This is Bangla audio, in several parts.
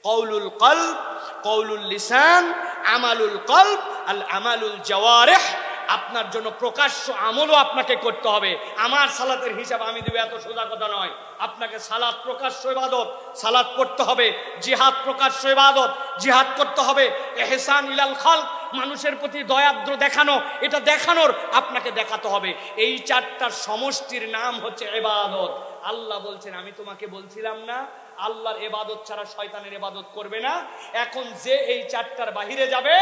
কওলুল কলব, কওলুল লিসান, আমালুল কলব, আল আমালুল জাওয়ারিহ। আপনার জন্য প্রকাশ্য আমলও আপনাকে করতে হবে। আমার সালাতের হিসাব আমি দেব এত সোজা কথা নয়। আপনাকে সালাত প্রকাশ্য ইবাদত, সালাত পড়তে হবে। জিহাদ প্রকাশ্য ইবাদত, জিহাদ করতে হবে। ইহসান ইলাল খালক, মানুষের প্রতি দয়াদ্র দেখানো, এটা দেখানোর আপনাকে দেখাতে হবে। এই চারটার সমষ্টির নাম হচ্ছে ইবাদত। আল্লাহ বলছেন, আমি তোমাকে বলছিলাম না আল্লাহর ইবাদত ছাড়া শয়তানের ইবাদত করবে না? এখন যে এই চারটার বাহিরে যাবে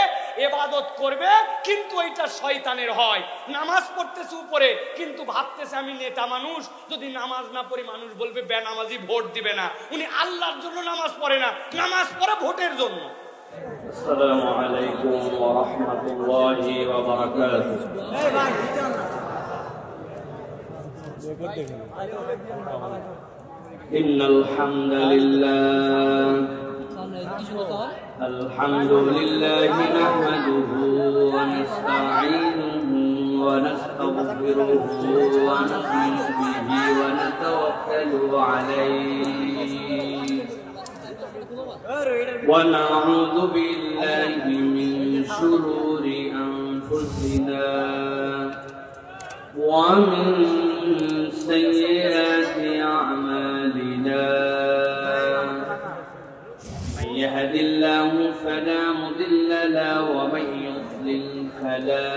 ইবাদত করবে, কিন্তু এটা শয়তানের হয়। নামাজ পড়তেছে উপরে, কিন্তু ভাবতেছে আমি নেতা মানুষ, যদি নামাজ না পড়ি মানুষ বলবে বেনামাজি, ভোট দিবে না। উনি আল্লাহর জন্য নামাজ পড়ে না, নামাজ পড়ে ভোটের জন্য। আসসালামু আলাইকুম ওয়া রাহমাতুল্লাহি ওয়া বারাকাতুহু। ইন্নাল হামদালিল্লাহ আলহামদুলিল্লাহি নাহমাদুহু ওয়া নাস্তাঈনুহু ওয়া নাস্তাগফিরুহু ওয়া নু'মিনু বিহি ওয়া নাতাওয়াক্কালু আলাইহি ওয়া নাউযু বিল্লাহি মিন শুরুরি আনফুসিনা ওয়া মিন সাইয়্যাতি আ'মালিনা। মান ইয়াহদিল্লাহু ফালা মুদিল্লা লাহু ওয়া মান ইউদ্লিল ফালা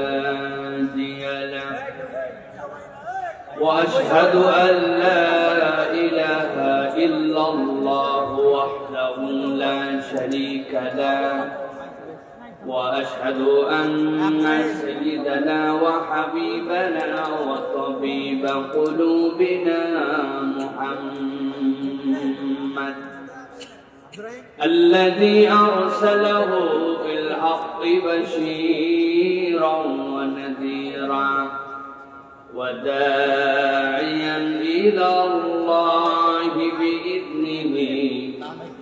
হাদিয়া লাহু। ওয়া আশহাদু আন লা ইলাহা ইল্লাল্লাহু ওয়াহদাহু লা শারীকা লাহু وأشهد أن سيدنا وحبيبنا وطبيب قلوبنا محمد الذي أرسله بالحق بشيرا ونذيرا وداعيا إلى الله بإذنه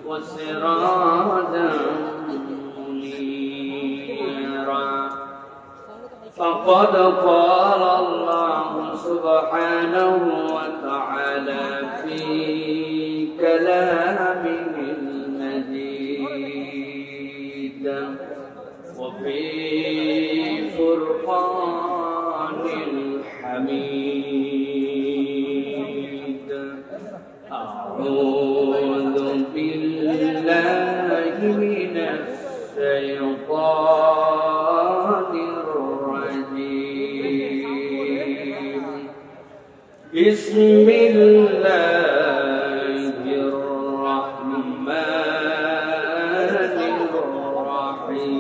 وسراجا فقد قال الله سبحانه وتعالى في كلامه المجيد وفي فرقان الحميد. أعوذ بالله من الشيطان الرجيم. بسم الله الرحمن الرحيم.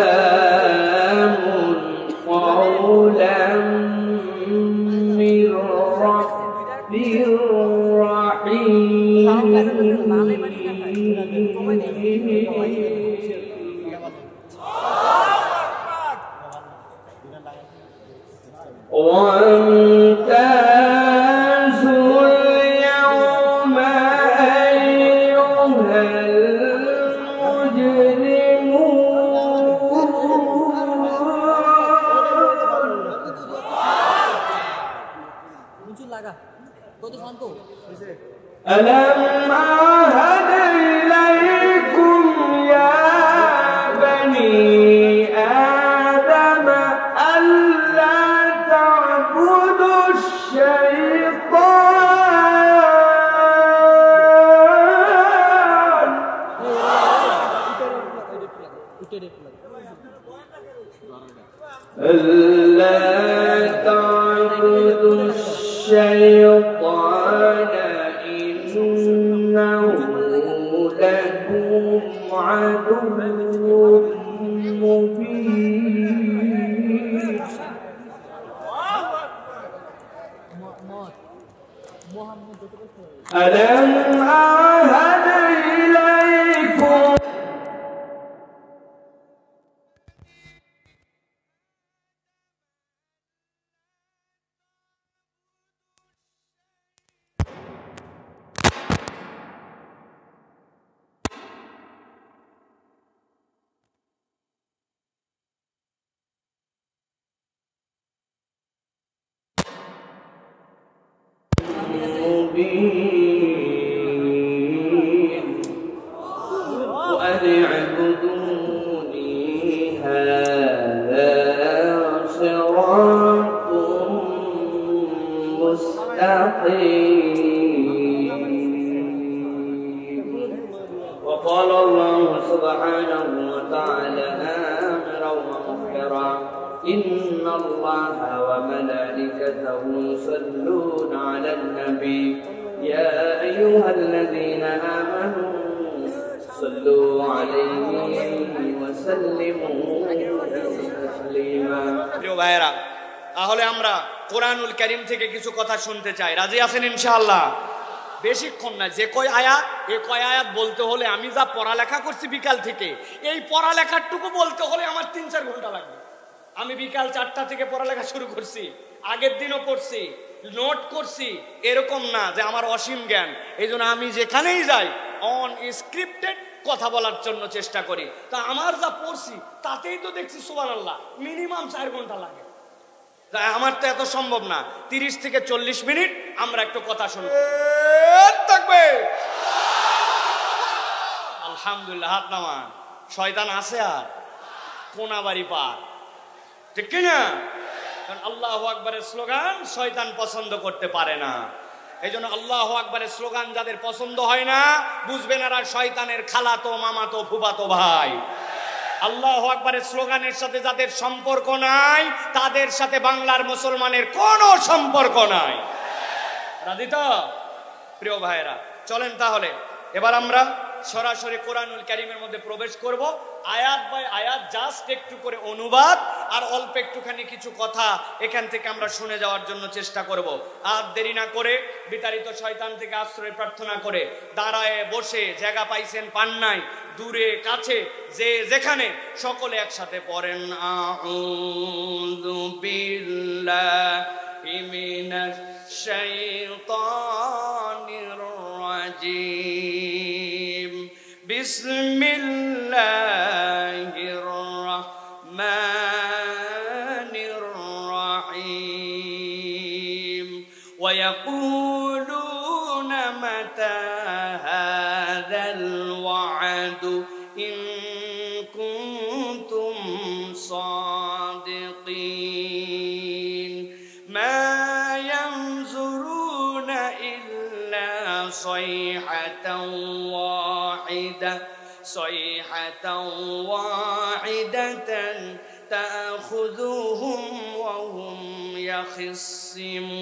سلام قولا من رب رحيم. وامتازوا اليوم أيها المجرمون. ألم أعهد إليكم يا بني آدم ألا تعبدوا الشيطان. ألا تعبدوا الشيطان إنه لكم عدو مبين. ألم أعهد إليكم مبين وأن اعبدوني هذا صراط مستقيم. وقال الله سبحانه وتعالى آمرا ومخبرا إن الله وملائكته يصلون على النبي يا أيها الذين آمنوا صلوا عليه وسلموا تسليما. প্রিয় ভাইরা, তাহলে আমরা কোরআনুল কারীম থেকে কিছু কথা শুনতে চাই। রাজি আছেন ইনশাআল্লাহ? বেশিক্ষণ না, যে কয় আয়াত এই কয় আয়াত বলতে হলে আমি যা পড়ালেখা করছি বিকাল থেকে, এই পড়ালেখাটুকু বলতে হলে আমার 3-4 ঘন্টা লাগবে। আমি বিকাল 4টা থেকে পড়ালেখা শুরু করছি, আগের দিনও পড়ছি, নোট করছি। এরকম না যে আমার অসীম জ্ঞান। এই জন্য আমি যেখানেই যাই অন স্ক্রিপ্টেড কথা বলার জন্য চেষ্টা করি। তা আমার যা পড়ছি তাতেই তো দেখছি সুবহানাল্লাহ মিনিমাম 4 ঘন্টা লাগে। আমার তো এত সম্ভব না। 30 থেকে 40 মিনিট আমরা একটু কথা শুনবো। থাকবে আলহামদুলিল্লাহ। হাত নামান। শয়তান আছে আর কোনাবাড়ি পার, ঠিক কিনা? কারণ আল্লাহু আকবারের স্লোগান শয়তান পছন্দ করতে পারে না। এই জন্য আল্লাহু আকবারের স্লোগান যাদের পছন্দ হয় না, বুঝবেন এরা শয়তানের খালাতো মামাতো ফুফাতো ভাই। আল্লাহু আকবারের স্লোগানের সাথে যাদের সম্পর্ক নাই, তাদের সাথে বাংলার মুসলমানের কোনো সম্পর্ক নাই। রাজি তো প্রিয় ভাইরা? চলেন তাহলে এবার আমরা সরাসরি কোরআনুল কারীমের মধ্যে প্রবেশ করব। আয়াত বাই আয়াত জাস্ট একটু করে অনুবাদ আর অল্প একটুখানি কিছু কথা এখান থেকে আমরা শুনে যাওয়ার জন্য চেষ্টা করব। আর দেরি না করে বিতাড়িত শয়তান থেকে আশ্রয় প্রার্থনা করে দাঁড়ায় বসে, জায়গা পাইছেন পান নাই, দূরে কাছে যে যেখানে, সকলে একসাথে পড়েন আউযু বিল্লাহি মিনাশ শাইতানির রাজিম বিসমিল্লাহির রাহমানির রাহিম ওয়া ইয়াকুলুনা মাতা হাযাল ওয়া'দু ইন কুনতুম সাদিকিন মা ইয়ানজুরুনা ইল্লা সাইহাতান ওয়াহিদাতান তাখুযুহুম ওয়া হুম ইয়াখিসিমুন।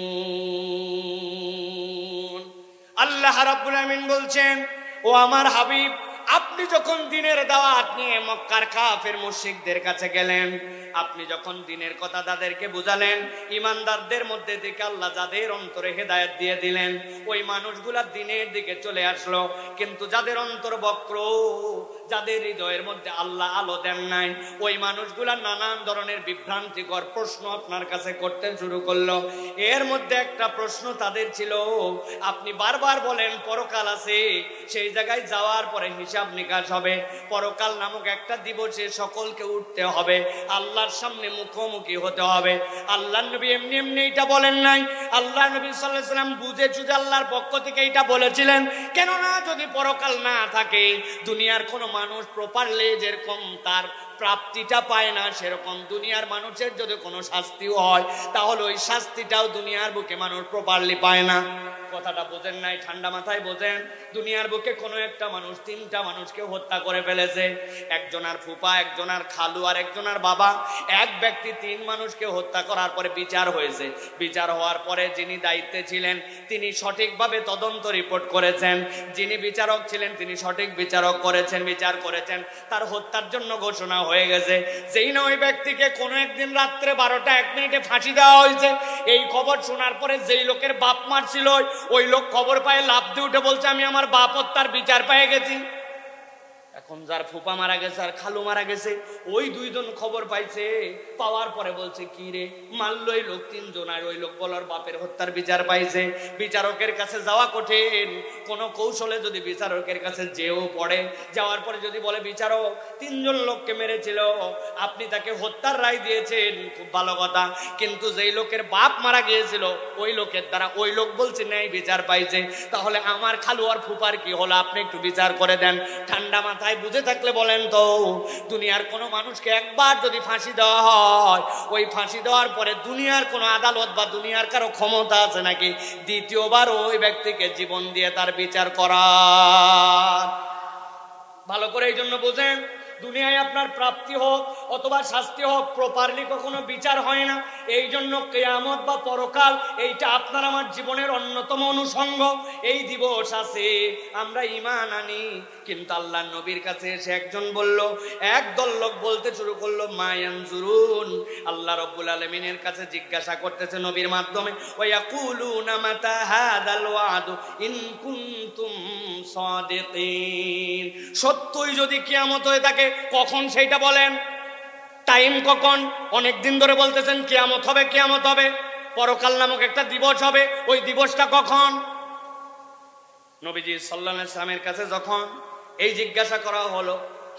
আল্লাহ রাব্বুল আমিন বলছেন, ও আমার হাবিব, আপনি যখন দ্বীনের দাওয়াত নিয়ে মক্কার কাফের মুশরিকদের কাছে গেলেন, আপনি যখন দ্বীনের কথা তাদেরকে বুঝালেন, ঈমানদারদের মধ্যে থেকে আল্লাহ যাদের অন্তরে হেদায়েত দিয়ে দিলেন, ওই মানুষগুলা দ্বীনের দিকে চলে আসলো। কিন্তু যাদের অন্তর বক্র, যাদের হৃদয়ের মধ্যে আল্লাহ আলো দেন নাই, ওই মানুষগুলা নানান ধরনের বিভ্রান্তিকর প্রশ্ন আপনার কাছে করতে শুরু করলো। এর মধ্যে একটা প্রশ্ন তাদের ছিল, আপনি বারবার বলেন পরকাল আছে, সেই জায়গায় যাওয়ার পরে হিসাব নিকাশ হবে, পরকাল নামক একটা দিবসে সকলকে উঠতে হবে, আল্লাহর সামনে মুখোমুখি হতে হবে। আল্লাহ নবী এমনি এমনি এটা বলেন নাই। আল্লাহ নবী সাল্লাল্লাহু আলাইহি ওয়াসাল্লাম বুঝে চুঝে আল্লাহর পক্ষ থেকে এটা বলেছিলেন। কেননা যদি পরকাল না থাকে, দুনিয়ার কোনো মানুষ প্রপারলি যেরকম তার প্রাপ্তিটা পায় না, সেরকম দুনিয়ার মানুষের যদি কোনো শাস্তিও হয়, তাহলে ওই শাস্তিটাও দুনিয়ার বুকে মানুষ প্রপারলি পায় না। কথাটা বোঝেন নাই? ঠান্ডা মাথায় বোঝেন। দুনিয়ার বুকে কোনো একটা মানুষ 3টা মানুষকে হত্যা করে ফেলেছে। একজনার ফুপা, একজনার খালু আর একজনার বাবা। এক ব্যক্তি 3 মানুষকে হত্যা করার পরে বিচার হয়েছে। বিচার হওয়ার পরে যিনি দায়িত্বে ছিলেন তিনি সঠিকভাবে তদন্ত রিপোর্ট করেছেন, যিনি বিচারক ছিলেন তিনি সঠিক বিচার করেছেন, তার হত্যার জন্য ঘোষণা হয়ে গেছে। যেই না ওই ব্যক্তিকে কোনো একদিন রাত্রে 12টা 1 মিনিটে ফাঁসি দেওয়া হয়েছে। এই খবর শোনার পরে যেই লোকের বাপ মার ছিল, ওই লোক খবর পায় লাফ দিয়ে উঠে বলছে, আমি আমার বাপ হত্যার বিচার পেয়ে গেছি। এখন এখন যার ফুপা মারা গেছে আর খালু মারা গেছে, ওই দুইজন খবর পাইছে, পাওয়ার পরে বলছে কি রে মারলই লোক তিনজন, আর ওই লোক বলার বাপের হত্যার বিচার পাইছে। বিচারকের কাছে যাওয়া কঠিন, কোন কৌশলে যদি বিচারকের কাছে যেও পড়ে, যাওয়ার পরে যদি বলে বিচারক তিনজন লোককে মেরেছিল, আপনি তাকে হত্যার রায় দিয়েছেন, খুব ভালো কথা, কিন্তু যেই লোকের বাপ মারা গিয়েছিল ওই লোকের দ্বারা ওই লোক বলছে ন্যায় বিচার পাইছে, তাহলে আমার খালু আর ফুপার কি হলো, আপনি একটু বিচার করে দেন। ঠান্ডা মাথায় বুঝে থাকলে বলেন তো, দুনিয়ার কোনো মানুষকে একবার যদি ফাঁসি দেওয়া হয়, ওই ফাঁসি দেওয়ার পরে দুনিয়ার কোনো আদালত বা দুনিয়ার কারো ক্ষমতা আছে নাকি দ্বিতীয়বার ওই ব্যক্তিকে জীবন দিয়ে তার বিচার করা? ভালো করে এই জন্য বোঝেন, দুনিয়ায় আপনার প্রাপ্তি হোক অথবা শাস্তি হোক, প্রপারলি কখনো বিচার হয় না। এই জন্য কিয়ামত বা পরকাল এইটা আপনার আমার জীবনের অন্যতম অনুষঙ্গ। এই দিবস আছে, আমরা ঈমান আনি, কিন্তু আল্লাহর নবীর কাছে এসে একজন বলল, একদল লোক বলতে শুরু করলো মা ইয়ানজুরুন, আল্লাহ রাব্বুল আলামিনের কাছে জিজ্ঞাসা করতেছে নবীর মাধ্যমে, ওয়া ইয়াকুলুনা মাতা হাদাল ওয়াদু ইন কুনতুম সাদিকিন, সত্যই যদি কিয়ামত হয়ে থাকে কখন সেইটা বলেন, টাইম কখন? অনেক দিন ধরে বলতেছেন কিয়ামত হবে, কিয়ামত হবে, পরকাল নামক একটা দিবস হবে, ওই দিবসটা কখন? নবীজি সাল্লাল্লাহু আলাইহি ওয়াসাল্লামের কাছে যখন এই জিজ্ঞাসা করা হলো,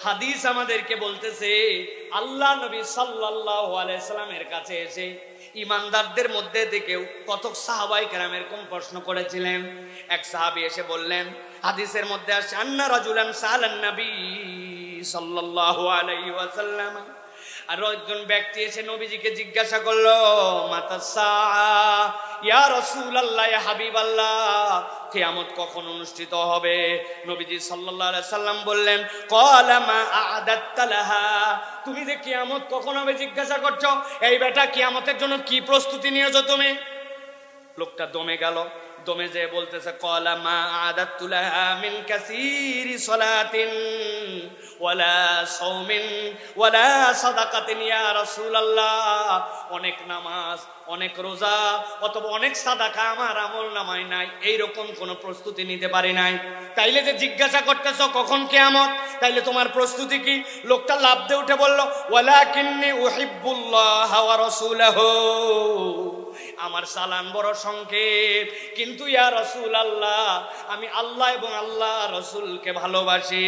হাদিস আমাদেরকে বলতেছে আল্লাহ নবী সাল্লাল্লাহু আলাইহি ওয়াসাল্লামের কাছে এসে ইমানদারদের মধ্যে থেকেও কতক সাহাবায়ে কেরাম এরকম প্রশ্ন করেছিলেন। এক সাহাবী এসে বললেন, হাদিসের মধ্যে আসে আন্না রাজুলান সালান নবী সাল্লাল্লাহু আলাইহি ওয়াসাল্লাম, আর একজন ব্যক্তি এসে নবীজিকে জিজ্ঞাসা করলো, মাতাসা ইয়া রাসূলুল্লাহ, ইয়া হাবিবাল্লাহ, কিয়ামত কখন অনুষ্ঠিত হবে? নবীজি সাল্লাল্লাহু আলাইহি সাল্লাম বললেন, ক্বালা মা আ'দাত্তা লাহা, তুমি যে কিয়ামত কখন হবে জিজ্ঞাসা করছো, এই বেটা কিয়ামতের জন্য কি প্রস্তুতি নিয়েছো তুমি? লোকটা দমে গেল, দমে যে বলতেছে, ক্বালা মা আ'দাত্তু লাহা মিন কাসীরি সালাতিন ওয়ালা সাওমিন ওয়ালা সাদাকাতিন ইয়া রাসূলুল্লাহ, অনেক নামাজ, অনেক রোজা অথবা অনেক সাদাকা আমার আমল নামায় নাই, এইরকম কোনো প্রস্তুতি নিতে পারি নাই। তাইলে যে জিজ্ঞাসা করতেছো কখন কিয়ামত, তাইলে তোমার প্রস্তুতি কি? লোকটা লাফ দিয়ে উঠে বলল, ওয়ালাকিন্নী উহিব্বুল্লাহ ওয়া রাসূলাহু, আমার সালাম বড় সংক্ষেপ, কিন্তু ইয়া রাসূলুল্লাহ, আমি আল্লাহ এবং আল্লাহ রাসূলকে ভালোবাসি।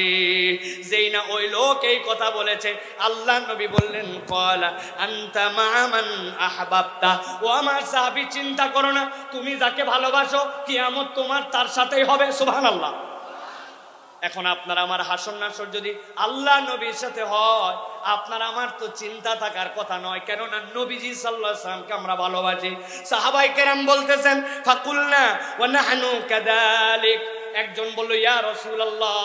যেই না ওই লোক এই কথা বলেছে, আল্লাহ নবী বললেন, ক্বালা আনতা মা মান আহবাবতা, ও আমার সাহাবী, চিন্তা করো না, তুমি যাকে ভালোবাসো কিয়ামত তোমার তার সাথেই হবে। সুবহানাল্লাহ। এখন আপনার আমার হাসর নাসর যদি আল্লাহ নবীর সাথে হয়, আপনার আমার তো চিন্তা থাকার কথা নয়, কেননা নবীজি সাল্লাল্লাহু আলাইহি ওয়াসাল্লামকে আমরা ভালোবাসি। সাহাবায়ে কেরাম বলতেছেন, ফাকুলনা ওয়া নাহনু কাযালিক, একজন বলল, ইয়া রাসূলুল্লাহ,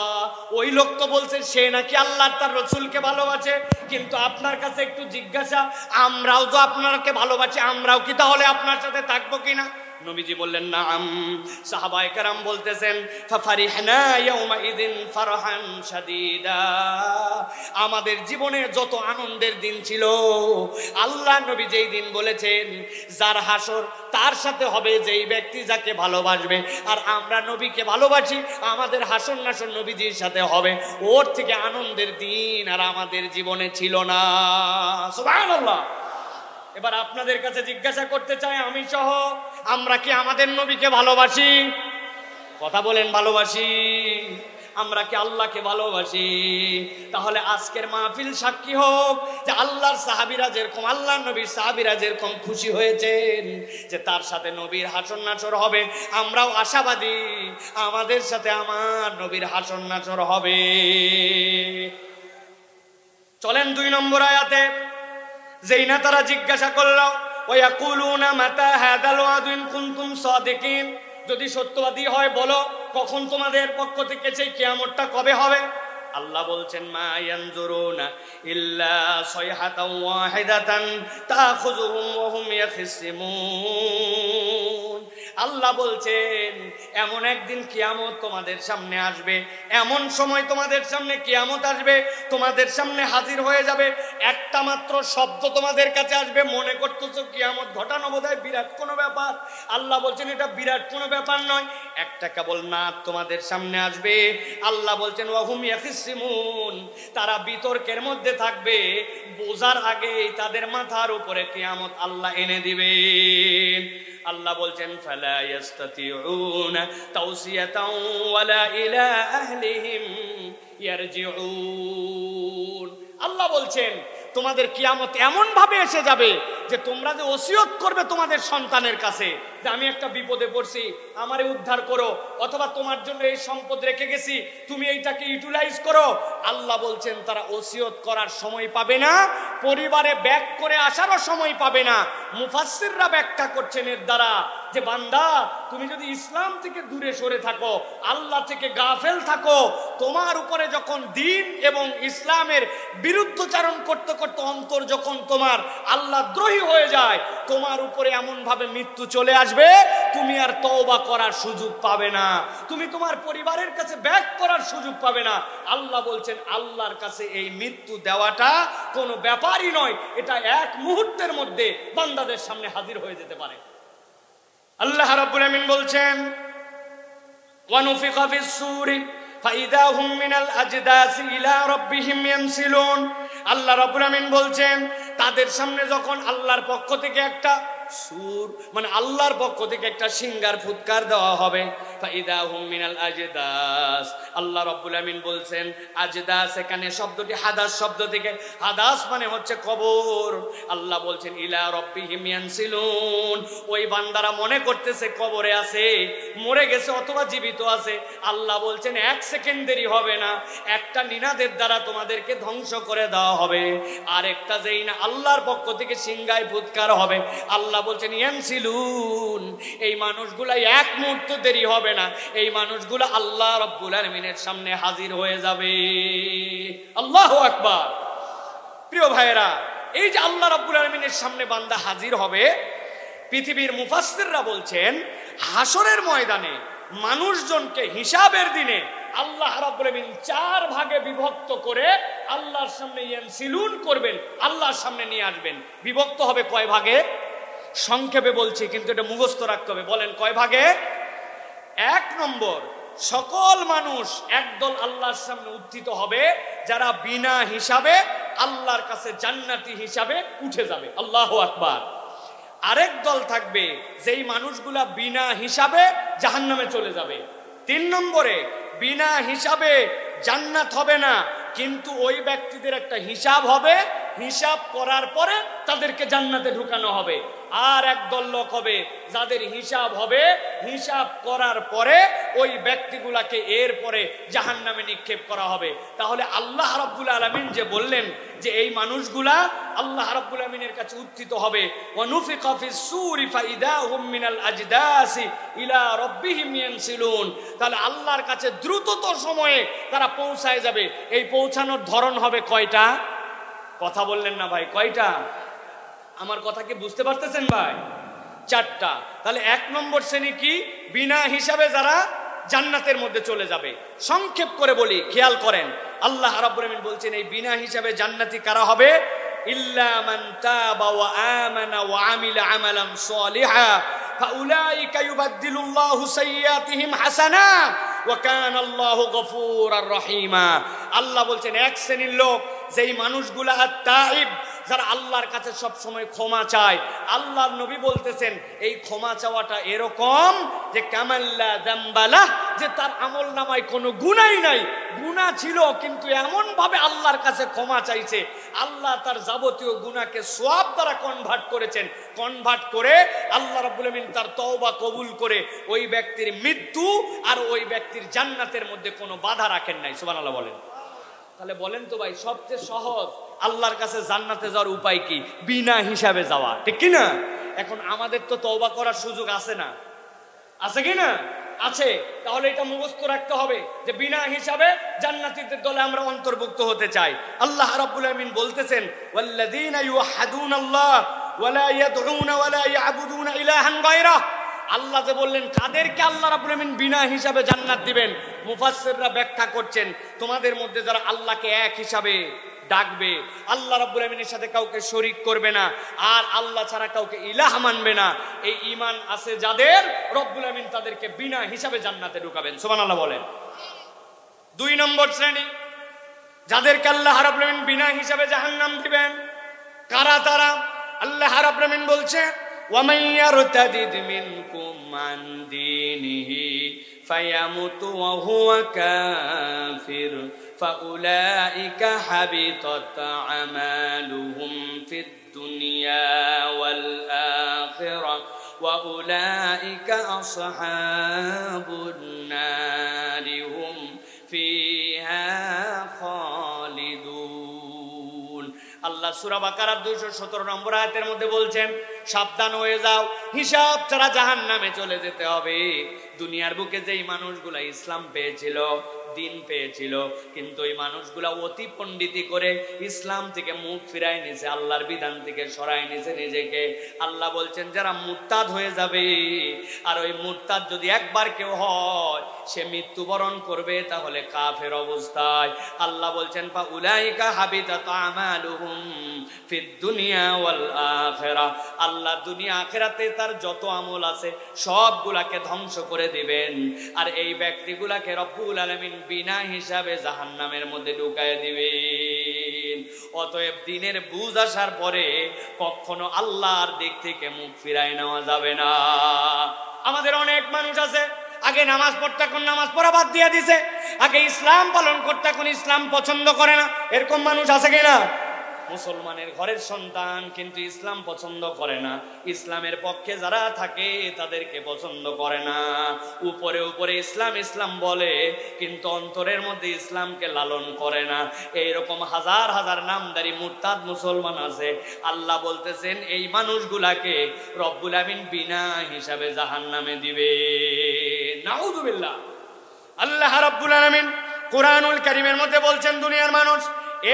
ওই লোক তো বলছে সে নাকি আল্লাহ তার রাসূলকে ভালোবাসে, কিন্তু আপনার কাছে একটু জিজ্ঞাসা, আমরাও তো আপনাকে ভালোবাসি, আমরাও কি তাহলে আপনার সাথে থাকবো কিনা? নবীজি বললেন, নাম। সাহাবায়ে কেরাম বলতেছেন, ফাফারিহনা ইয়াউমা ইদিন ফারহান শাদীদা, আমাদের জীবনে যত আনন্দের দিন ছিল, আল্লাহ নবী যেই দিন বলেছেন যার হাসর তার সাথে হবে যেই ব্যক্তি যাকে ভালোবাসবে, আর আমরা নবীকে ভালোবাসি, আমাদের হাসর নাসর নবীজির সাথে হবে, ওর থেকে আনন্দের দিন আর আমাদের জীবনে ছিল না। সুবহানাল্লাহ। এবার আপনাদের কাছে জিজ্ঞাসা করতে চাই, আমি সহ আমরা কি আমাদের নবীকে ভালোবাসি? কথা বলেন, ভালোবাসি? আমরা কি আল্লাহকে ভালোবাসি? তাহলে আজকের মাহফিল সাক্ষী হোক যে আল্লাহর সাহাবীরা যেরকম, আল্লাহর নবীর সাহাবীরা যেরকম খুশি হয়েছেন যে তার সাথে নবীর হাসর নাসর হবে, আমরাও আশাবাদী আমাদের সাথে আমার নবীর হাসর নাসর হবে। চলেন 2 নম্বর আয়াতে, যেই না তারা জিজ্ঞাসা করলো, ওয়ায়াকুলুনা মাতা হাদাল ওয়াদু ইন কুনতুম সাদিকিন, যদি সত্যবাদী হয় বলো কখন তোমাদের পক্ষ থেকে সেই কিয়ামতটা কবে হবে? আল্লাহ বলছেন, মা ইয়ানজুরুনা ইল্লা সাইহাতান ওয়াহিদাতান তাখুযুহুম ওয়া হুম ইয়াখসিমুন, আল্লাহ বলছেন এমন একদিন কিয়ামত তোমাদের সামনে আসবে, এমন সময় তোমাদের সামনে কিয়ামত আসবে, তোমাদের সামনে হাজির হয়ে যাবে, একটা মাত্র শব্দ তোমাদের কাছে আসবে, মনে করতেছো কিয়ামত ঘটানো বোধহয় বিরাট কোনো ব্যাপার। আল্লাহ বলছেন এটা বিরাট কোনো ব্যাপার নয়, একটা কেবল নাদ তোমাদের সামনে আসবে। আল্লাহ বলছেন ওয়াহুম ইয়াখিসিমুন, তারা বিতর্কের মধ্যে থাকবে, বোঝার আগেই তাদের মাথার উপরে কিয়ামত আল্লাহ এনে দিবেন। আল্লাহ বলছেন ফালা ইয়াস্তাতিউনা তাওসিয়াতাও ওয়ালা ইলা আহলিহিম ইয়ারজিউন। আল্লাহ বলছেন তোমাদের কিয়ামত এমন ভাবে এসে যাবে যে তোমরা যে ওসিয়ত করবে তোমাদের সন্তানের কাছে যে আমি একটা বিপদে পড়ছি, আমারে উদ্ধার করো, অথবা তোমার জন্য এই সম্পদ রেখে গেছি, তুমি এইটাকে ইউটিলাইজ করো, আল্লাহ বলছেন তারা ওসিয়ত করার সময় পাবে না, পরিবারে ব্যাক করে আসারও সময় পাবে না। মুফাসসিররা ব্যাখ্যা করছেন এর দ্বারা যে বান্দা তুমি যদি ইসলাম থেকে দূরে সরে থাকো, আল্লাহ থেকে গাফেল থাকো, তোমার উপরে যখন দ্বীন এবং ইসলামের বিরুদ্ধচারণ করতে করতে অন্তর যখন তোমার আল্লাহ দ্রোহী হয়ে যায়, তোমার উপরে এমন ভাবে মৃত্যু চলে আসবে তুমি আর তওবা করার সুযোগ পাবে না, তুমি তোমার পরিবারের কাছে ব্যাক করার সুযোগ পাবে না। আল্লাহ বলছেন আল্লাহর কাছে এই মৃত্যু দেওয়াটা কোনো ব্যাপারই নয়, এটা এক মুহূর্তের মধ্যে বান্দাদের সামনে হাজির হয়ে যেতে পারে। আল্লাহ রাব্বুল আমিন বলছেন ওয়ানুফিকা ফিস-সূরি ফাইদা হুম মিনাল আজদাসি ইলা রাব্বিহিম ইয়ানসিলুন। আল্লাহ রাব্বুল আমিন বলছেন তাদের সামনে যখন আল্লাহর পক্ষ থেকে একটা সুর মানে আল্লাহর পক্ষ থেকে একটা সিঙ্গার ফুৎকার দেওয়া হবে, ফাইদা হুম মিনাল আজদাস। আল্লাহ রাব্বুল আমিন বলছেন আজদাস এখানে শব্দটি হাদাস শব্দ থেকে, হাদাস মানে হচ্ছে কবর। আল্লাহ বলছেন ইলা রাব্বিহিম ইয়ানসিলুন, ওই বান্দারা মনে করতেছে কবরে আছে, মরে গেছে অথবা জীবিত আছে। আল্লাহ বলছেন এক সেকেন্ড দেরি হবে না, একটা নিনাদের দ্বারা তোমাদেরকে ধ্বংস করে দেওয়া হবে। আর একটা যেই না আল্লাহর পক্ষ থেকে সিঙ্গায় ফুৎকার হবে, আল্লাহ বলছেন ইয়ানসিলুন, এই মানুষগুলা এক মুহূর্ত দেরি হবে না, এই মানুষগুলা আল্লাহ রাব্বুল আলামিনের সামনে হাজির হয়ে যাবে। আল্লাহু আকবার। প্রিয় ভাইয়েরা, এই যে আল্লাহ রাব্বুল আলামিনের সামনে বান্দা হাজির হবে, পৃথিবীর মুফাসসিররা বলছেন হাসরের ময়দানে মানুষজনকে হিসাবের দিনে আল্লাহ রাব্বুল আলামিন চার ভাগে বিভক্ত করে আল্লাহর সামনে ইয়ানসিলুন করবেন, আল্লাহর সামনে নিয়ে আসবেন। বিভক্ত হবে কয় ভাগে? সংক্ষেপে বলছি কিন্তু এটা মুখস্থ রাখতে হবে। বলেন কয় ভাগে? এক নম্বর, সকল মানুষ একদল আল্লাহর সামনে উত্থিত হবে যারা বিনা হিসাবে আল্লাহর কাছে জান্নাতি হিসাবে উঠে যাবে। আল্লাহু আকবার। আরেক দল থাকবে যেই মানুষগুলা বিনা হিসাবে জাহান্নামে চলে যাবে। তিন নম্বরে, বিনা হিসাবে জান্নাত হবে না, কিন্তু ওই ব্যক্তিদের একটা হিসাব হবে, হিসাব করার পরে তাদেরকে জান্নাতে ঢুকানো হবে। আর একদল লোক হবে যাদের হিসাব হবে, হিসাব করার পরে ওই ব্যক্তিগুলাকে এরপরে জাহান্নামে নিক্ষেপ করা হবে। তাহলে আল্লাহ রাব্বুল আলামিন যে বললেন যে এই মানুষগুলা আল্লাহ রাব্বুল আলামিনের কাছে উত্থিত হবে, ওয়ানুফিকা ফিস-সূরি ফাইদা হুম মিনাল আজদাসি ইলা রাব্বিহিম ইয়ানসিলুন, তাহলে আল্লাহর কাছে দ্রুততর সময়ে তারা পৌঁছায় যাবে। এই পৌঁছানোর ধরন হবে কয়টা? কথা বললেন না ভাই, কয়টা? আমার কথা কি বুঝতে পারতেছেন ভাই? চারটা। তাহলে এক নম্বর শ্রেণী কি? বিনা হিসাবে যারা জান্নাতের মধ্যে চলে যাবে। সংক্ষেপ করে বলি, খেয়াল করেন। আল্লাহ রাব্বুল আমিন বলছেন এই বিনা হিসাবে জান্নাতি কারা হবে? ইল্লা মান তাবা ওয়া আমানা ওয়া আমিলা আমালান সালিহা ফাউলাইকা ইউবাদদিলুল্লাহু সাইয়্যাতিহিম হাসানাত ওয়া কানা আল্লাহু গফুরার রহিমা। আল্লাহ বলছেন এক শ্রেণীর লোক যেই মানুষগুলা আত-তাইব, যারা আল্লাহর কাছে সব সময় ক্ষমা চায়। আল্লাহর নবী বলতেছেন এই ক্ষমা চাওয়াটা এরকম যে কামাল্লা যামবালা, যে তার আমলনামায় কোনো গুনাহই নাই, গুনাহ ছিল কিন্তু এমন ভাবে আল্লাহর কাছে ক্ষমা চাইছে, আল্লাহ তার যাবতীয় গুনাহকে সওয়াব দ্বারা কনভার্ট করেছেন। কনভার্ট করে আল্লাহ রাব্বুল আমিন তার তওবা কবুল করে ওই ব্যক্তির মৃত্যু আর ওই ব্যক্তির জান্নাতের মধ্যে কোনো বাধা রাখেন নাই। সুবহানাল্লাহ বলেন। তাহলে বলেন তো ভাই, সবচেয়ে সহজ আল্লাহর কাছে জান্নাতে যাওয়ার উপায় কি? বিনা হিসাবে যাওয়া, ঠিক কি না? এখন আমাদের তো তওবা করার সুযোগ আছে না? আছে কি না? আছে। তাহলে এটা মুখস্থ রাখতে হবে যে বিনা হিসাবে জান্নাতীদের দলে আমরা অন্তর্ভুক্ত হতে চাই। আল্লাহ রাব্বুল আমিন বলতেছেন ওয়াল্লাযীনা ইউহাদুনাল্লাহ ওয়া লা ইয়াদউনা ওয়া লা ইয়াবুদুনা ইলাহান গায়রা। আল্লাহ যে বললেন কাদেরকে আল্লাহ রাব্বুল আলামিন বিনা হিসাবে জান্নাত দিবেন, মুফাসসিররা ব্যাখ্যা করছেন তোমাদের মধ্যে যারা আল্লাহকে এক হিসাবে ডাকবে, আল্লাহ রাব্বুল আলামিনের সাথে কাউকে শরীক করবে না, আর আল্লাহ ছাড়া কাউকে ইলাহ মানবে না, এই ঈমান আছে যাদের, রব্বুল আলামিন তাদেরকে বিনা হিসাবে জান্নাতে ঢুকাবেন। সুবহানাল্লাহ বলেন। 2 নম্বর শ্রেণী যাদেরকে আল্লাহ রাব্বুল আলামিন বিনা হিসাবে জাহান্নাম দিবেন, কারা তারা? আল্লাহ রাব্বুল আলামিন বলছেন ওয়ামান ইয়ারতাদিদ মিনকুম আন দীনিহি ফায়ামুতু ওয়া হুয়া কাফির ফাউলাইকা হাবিতাত আমালুহুম ফিদ দুনিয়া ওয়াল আখিরাহ ওয়া উলাইকা আসহাবুন নারি হুম ফিহা খালিদুন। আল্লাহ সূরা বাকারার 217 নম্বর আয়াতের মধ্যে বলছেন সাবধান হয়ে যাও, হিসাব ছাড়া জাহান্নামে চলে যেতে হবে। দুনিয়ার বুকে যেই মানুষগুলা ইসলাম পেয়েছিল, দিন পেয়েছিল, কিন্তু এই মানুষগুলা অতি পণ্ডিতি করে ইসলাম থেকে মুখ ফিরাই নিছে, আল্লাহর বিধান থেকে সরাই নিছে নিজেকে। আল্লাহ বলছেন যারা মুরতাদ হয়ে যাবে, আর ওই মুরতাদ যদি একবার কেউ হয় সে মৃত্যুবরণ করবে, তাহলে কাফের অবস্থায়। আল্লাহ বলছেন ফা উলাইকা হাবিতাত আমালুহুম ফিদ দুনিয়া ওয়াল আখিরাহ, আল্লাহ দুনিয়া আখিরাতে তার যত আমল আছে সবগুলাকে ধ্বংস করে দিবেন, আর এই ব্যক্তিগুলাকে রব্বুল আলামিন বিনা হিসাবে জাহান্নামের মধ্যে ঢুকায় দিবেন। অতএব দিনের বুঝ আসার পরে কখনো আল্লাহর দিক থেকে মুখ ফিরাই নেওয়া যাবে না। আমাদের অনেক মানুষ আছে আগে নামাজ পড়তে, এখন নামাজ পড়া বাদ দিয়ে দিছে, আগে ইসলাম পালন করতে, এখন ইসলাম পছন্দ করে না। এরকম মানুষ আছে কিনা? মুসলমানের ঘরের সন্তান কিন্তু ইসলাম পছন্দ করে না, ইসলামের পক্ষে যারা থাকে তাদেরকে পছন্দ করে না। উপরে উপরে ইসলাম ইসলাম বলে, কিন্তু অন্তরের মধ্যে ইসলামকে লালন করে না। এইরকম হাজার হাজার নামদারি মুরতাদ মুসলমান আছে। আল্লাহ বলতেছেন এই মানুষগুলাকে রব্বুল আমিন বিনা হিসাবে জাহান্নামে দিবে। নাউযুবিল্লাহ। আল্লাহ রাব্বুল আলামিন কুরআনুল কারীমের মধ্যে বলছেন দুনিয়ার মানুষ।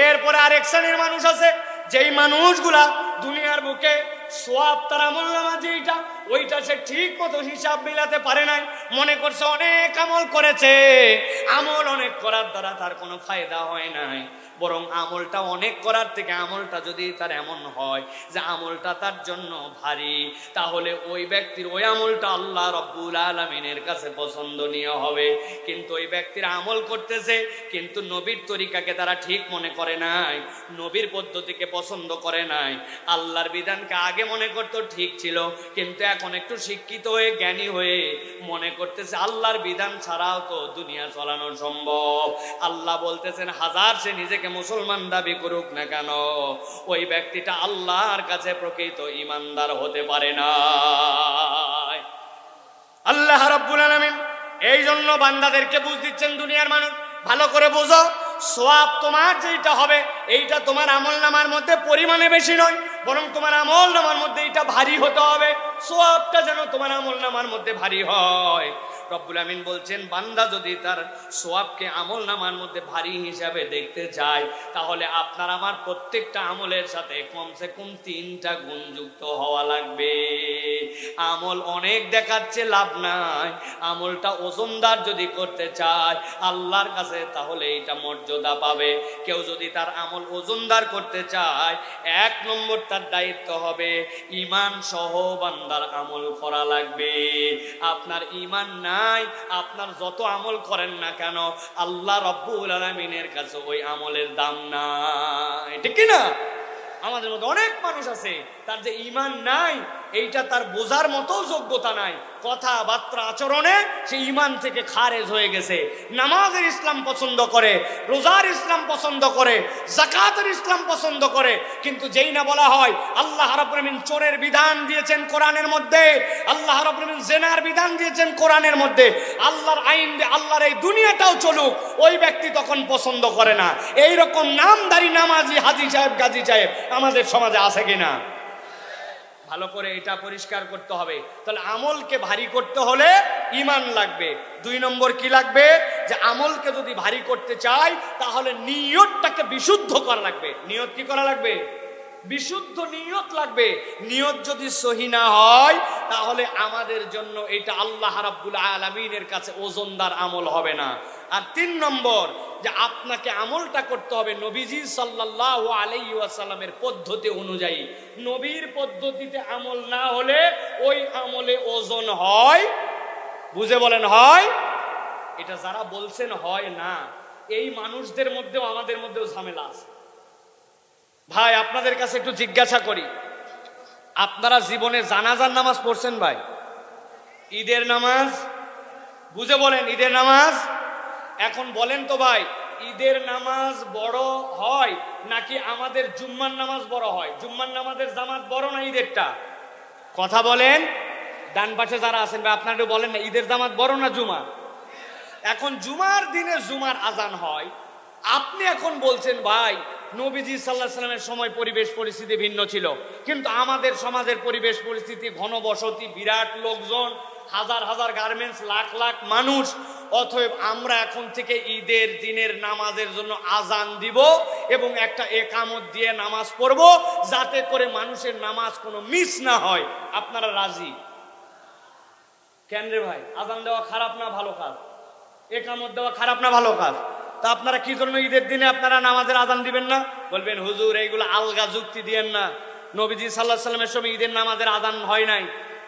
এরপরে আরেক শ্রেণীর মানুষ আছে, যেই মানুষগুলা দুনিয়ার বুকে সওয়াব তার আমলনামা যেটা ওইটা সে ঠিক মতো হিসাব মিলাতে পারে নাই, মনে করছে অনেক আমল করেছে, আমল অনেক করার দ্বারা তার কোনো ফায়দা হয় নাই, বরং আমলটা অনেক করার থেকে আমলটা যদি তার এমন হয় যে আমলটা তার জন্য ভারী, তাহলে ওই ব্যক্তির ওই আমলটা আল্লাহ রব্বুল আলামিনের কাছে পছন্দনীয় হবে। কিন্তু ওই ব্যক্তির আমল করতেছে, কিন্তু নবীর তরিকাকে তারা ঠিক মনে করে নাই, নবীর পদ্ধতিকে পছন্দ করে নাই, আল্লাহর বিধানকে আগে মনে করতো ঠিক ছিল, কিন্তু এখন একটু শিক্ষিত হয়ে জ্ঞানী হয়ে মনে করতেছে আল্লাহর বিধান ছাড়াও তো দুনিয়া চালানো সম্ভব। আল্লাহ বলতেছেন হাজার সে নিজেকে মুসলমান দাবি করুক না কেন, ওই ব্যক্তিটা আল্লাহর কাছে প্রকৃত ঈমানদার হতে পারে না। আল্লাহ রাব্বুল আলামিন এই জন্য বান্দাদেরকে বুঝ দিচ্ছেন, দুনিয়ার মানুষ ভালো করে বোঝো, সওয়াব তোমার যেটা হবে এইটা তোমার আমলনামার মধ্যে পরিমাণে বেশি নয়, বরং তোমার আমলনামার মধ্যে এটা ভারী হতে হবে, সওয়াবটা যেন তোমার আমলনামার মধ্যে ভারী হয়। রব্বুল আমিন বলছেন বান্দা যদি তার সওয়াবকে আমলনামার মধ্যে ভারী হিসাবে দেখতে চায়, তাহলে আপনার আমার প্রত্যেকটা আমলের সাথে কমসে কম 3টা গুণ যুক্ত হওয়া লাগবে। আমল অনেক দেখাচ্ছে লাভ নাই, আমলটা ওজনদার যদি করতে চায় আল্লাহর কাছে, তাহলে এটা মর্যাদা পাবে। কেউ যদি তার আমল ওজনদার করতে চায়, 1 নম্বর তার দায়িত্ব হবে ঈমান সহ বান্দার আমল করা লাগবে। আপনার ঈমান নাই, আপনার যত আমল করেন না কেন আল্লাহ রাব্বুল আলামিনের কাছে ওই আমলের দাম নাই, ঠিক কি না? আমাদের মধ্যে অনেক মানুষ আছে তার যে ঈমান নাই এইটা তার বোঝার মতো যোগ্যতা নাই, কথাবার্তা আচরণে সে ঈমান থেকে খারেজ হয়ে গেছে। নামাজের ইসলাম পছন্দ করে, রোজার ইসলাম পছন্দ করে, যাকাতের ইসলাম পছন্দ করে, কিন্তু যেই না বলা হয় আল্লাহ রাব্বুল আমিন চোরের বিধান দিয়েছেন কোরআনের মধ্যে, আল্লাহ রাব্বুল আমিন জিনার বিধান দিয়েছেন কোরআনের মধ্যে, আল্লাহর আইন দিয়ে আল্লাহর এই দুনিয়াটাও চলুক, ওই ব্যক্তি তখন পছন্দ করে না। এই রকম নামদারি নামাজি হাজী সাহেব গাজী সাহেব আমাদের সমাজে আছে কিনা? ভালো করে এটা পরিষ্কার করতে হবে। তাহলে আমলকে ভারী করতে হলে ঈমান লাগবে। 2 নম্বর কি লাগবে? যে আমলকে যদি ভারী করতে চাই তাহলে নিয়তটাকে বিশুদ্ধ করা লাগবে। নিয়ত কি করা লাগবে? বিশুদ্ধ নিয়ত লাগবে। নিয়ত যদি সহি না হয় তাহলে আমাদের জন্য এটা আল্লাহ রাব্বুল আলামিনের কাছে ওজনদার আমল হবে না। আর 3 নম্বর যে আপনাকে আমলটা করতে হবে নবীজি সাল্লাল্লাহু আলাইহি ওয়াসাল্লামের পদ্ধতি অনুযায়ী। নবীর পদ্ধতিতে আমল না হলে ওই আমলে ওজন হয়, বুঝে বলেন হয়? এটা যারা বলছেন হয় না, এই মানুষদের মধ্যেও আমাদের মধ্যেও ঝামেলা আছে। ভাই আপনাদের কাছে একটু জিজ্ঞাসা করি, আপনারা জীবনে জানাজার নামাজ পড়ছেন ভাই? ঈদের নামাজ, বুঝে বলেন ঈদের নামাজ। এখন বলেন তো ভাই, ঈদের নামাজ বড় হয় নাকি আমাদের জুম্মার নামাজ বড় হয়? জুম্মার নামাজের জামাত বড় না ঈদেরটা? কথা বলেন। ডান পাশে যারা আছেন ভাই আপনারা একটু বলেন না, ঈদের জামাত বড় না জুমা? এখন জুমার দিনে জুমার আজান হয়, আপনি এখন বলছেন ভাই নবীজি সাল্লাল্লাহু আলাইহি ওয়াসাল্লামের সময় পরিবেশ পরিস্থিতি ভিন্ন ছিল, কিন্তু আমাদের সমাজের পরিবেশ পরিস্থিতি ঘনবসতি, বিরাট লোকজন, হাজার হাজার গার্মেন্টস, লাখ লাখ মানুষ, অতএব আমরা এখন থেকে ঈদের দিনের নামাজের জন্য আজান দিব এবং একটা একামত দিয়ে নামাজ পড়ব যাতে করে মানুষের নামাজ কোনো মিস না হয়। আপনারা রাজি? কেন রে ভাই? আজান দেওয়া খারাপ না ভালো কাজ? একামত দেওয়া খারাপ না ভালো কাজ? তা আপনারা কি জন্য ঈদের দিনে আপনারা নামাজের আজান দিবেন না? বলবেন হুজুর এইগুলো আলগা যুক্তি দিয়েন না, নবীজি সাল্লাল্লাহু আলাইহি ওয়াসাল্লামের সময় ঈদের নামাজের আজান হয় নাই,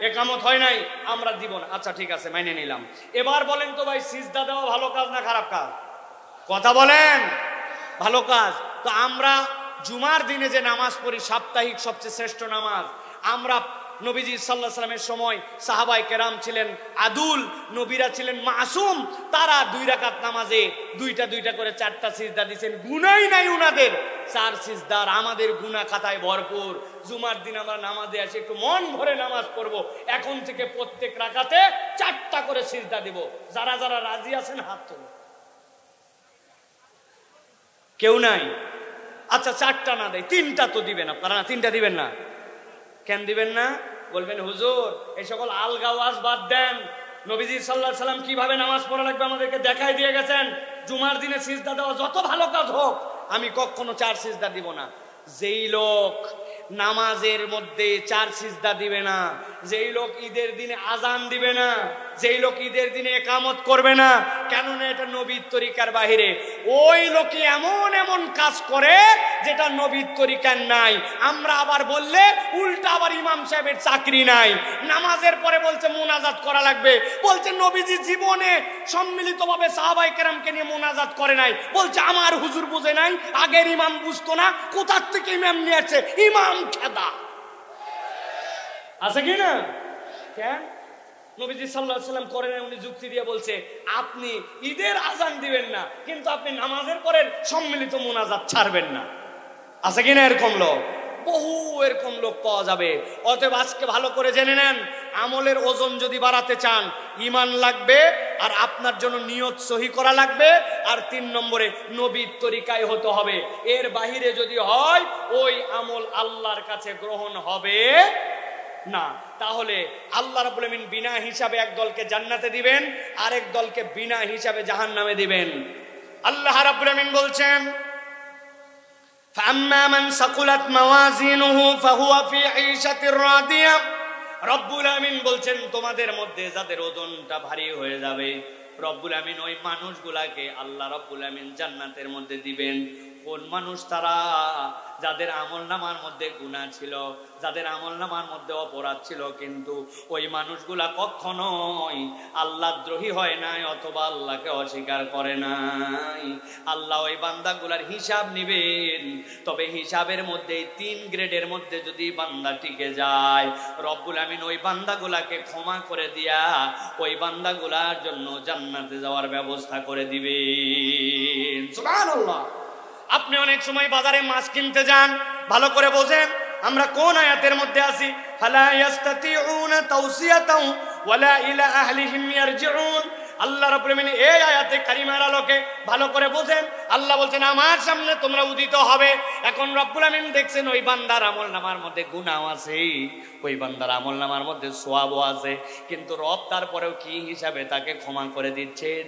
একামত হয় নাই, আমরা দিব না। আচ্ছা ঠিক আছে, মেনে নিলাম। এবার বলেন তো ভাই সিজদা দেওয়া ভালো কাজ না খারাপ কাজ? কথা বলেন। ভালো কাজ। তো আমরা জুমার দিনে যে নামাজ পড়ি সাপ্তাহিক সবচেয়ে শ্রেষ্ঠ নামাজ, আমরা নবীজি সাল্লাল্লাহু আলাইহি ওয়াসাল্লামের সময় সাহাবায়ে কেরাম ছিলেন আদুল, নবীরা ছিলেন মাসুম, তারা 2 রাকাত নামাজে দুইটা দুইটা করে 4টা সিজদা দিয়েছেন, গুনাহই নাই উনাদের 4 সিজদার। আমাদের গুনাহ খাতায় ভরপুর। জুমার দিন আমরা নামাজে আসি একটু মন ভরে নামাজ পড়ব, এখন থেকে প্রত্যেক রাকাতে 4টা করে সিজদা দিব। যারা যারা রাজি আছেন হাত তুলুন। কেউ নাই? আচ্ছা 4টা না দেয় 3টা তো দিবেন আপনারা, না 3টা দিবেন না? কেন দিবেন না? বলবেন হুজুর এই সকল আলগা ওয়াজ বাদ দেন, নবীজি সাল্লাল্লাহু আলাইহি ওয়াসাল্লাম কিভাবে নামাজ পড়া লাগবে আমাদেরকে দেখাই দিয়ে গেছেন। জুমার দিনে সিজদা দেওয়া যত ভালো কাজ হোক, আমি কখনো 4 সিজদা দিব না। যেই লোক নামাজের মধ্যে 4 সিজদা দিবে না, যেই লোক ঈদের দিনে আজান দিবে না, যেই লোক ঈদের দিনে একামত করবে না, কেননা এটা নবীর তরিকার বাহিরে, ওই লোকে এমন এমন কাজ করে যেটা নবীর তরিকার নাই। আমরা আবার বললে উল্টা আবার ইমাম সাহেবের চাকরি নাই। নামাজের পরে বলছে মুনাজাত করা লাগবে, বলছে নবীজি জীবনে সম্মিলিতভাবে সাহাবায়ে কেরামকে নিয়ে মুনাজাত করে নাই, বলছে আমার হুজুর বুঝে নাই, আগের ইমাম বুঝতো না, কোথার থেকে ইমাম নিয়ে আসছে? ইমাম খেদা আছে কি না? কেন নবীজি সাল্লাল্লাহু আলাইহি ওয়াসাল্লাম করেন? উনি যুক্তি দিয়ে বলছে আপনি ঈদের আজান দিবেন না, কিন্তু আপনি নামাজের পরে সম্মিলিত মুনাজাত ছাড়বেন না। আছে কি না এরকম লোক? বহু এরকম লোক পাওয়া যাবে। অতএব আজকে ভালো করে জেনে নেন, আমলের ওজন যদি বাড়াতে চান ঈমান লাগবে, আর আপনার জন্য নিয়ত সহি করা লাগবে, আর 3 নম্বরে নবীর তরিকায় হতে হবে। এর বাহিরে যদি হয় ওই আমল আল্লাহর কাছে গ্রহণ হবে না। তাহলে আল্লাহ রাব্বুল আমিন বিনা হিসাবে এক দলকে জান্নাতে দিবেন, আরেক দলকে বিনা হিসাবে জাহান্নামে দিবেন। আল্লাহ রাব্বুল আমিন বলছেন فأما من ثقلت موازينه فهو في عيشة راضية। রব্বুল আমিন বলছেন তোমাদের মধ্যে যাদের ওজনটা ভারী হয়ে যাবে, রব্বুল আমিন ওই মানুষগুলাকে আল্লাহ রব্বুল আমিন জান্নাতের মধ্যে দিবেন। কোন মানুষ? তারা যাদের আমলনামার মধ্যে গুনাহ ছিল, যাদের আমলনামার মধ্যে অপরাধ ছিল, কিন্তু ওই মানুষগুলা কখনোই আল্লাহদ্রোহী হয় নাই অথবা আল্লাহকে অস্বীকার করে নাই। আল্লাহ ওই বান্দাগুলার হিসাব নিবেন, তবে হিসাবের মধ্যে 3 গ্রেডের মধ্যে যদি বান্দা টিকে যায়, রব্বুল আমিন ওই বান্দাগুলাকে ক্ষমা করে দিয়া ওই বান্দাগুলার জন্য জান্নাতে যাওয়ার ব্যবস্থা করে দিবেন। সুবহানাল্লাহ। আপনি অনেক সময় বাজারে মাছ কিনতে যান, ভালো করে বোঝেন আমরা কোন আয়াতের মধ্যে আছি। ফালা ইয়াস্তাতিউনা তাওসিয়াতাও ওয়ালা ইলা আহলিহিম ইয়ারজিউন। আল্লাহ রাব্বুল আমিন এই আয়াতে কারিমার আলোকে ভালো করে বোঝেন। আল্লাহ বলছেন আমার সামনে তোমরা উদিত হবে। এখন রব্বুল আমিন দেখছেন ওই বান্দার আমলনামার মধ্যে গুনাহ আছে, ওই বান্দার আমলনামার মধ্যে সওয়াবও আছে, কিন্তু রব তারপরেও কি হিসাবে তাকে ক্ষমা করে দিচ্ছেন।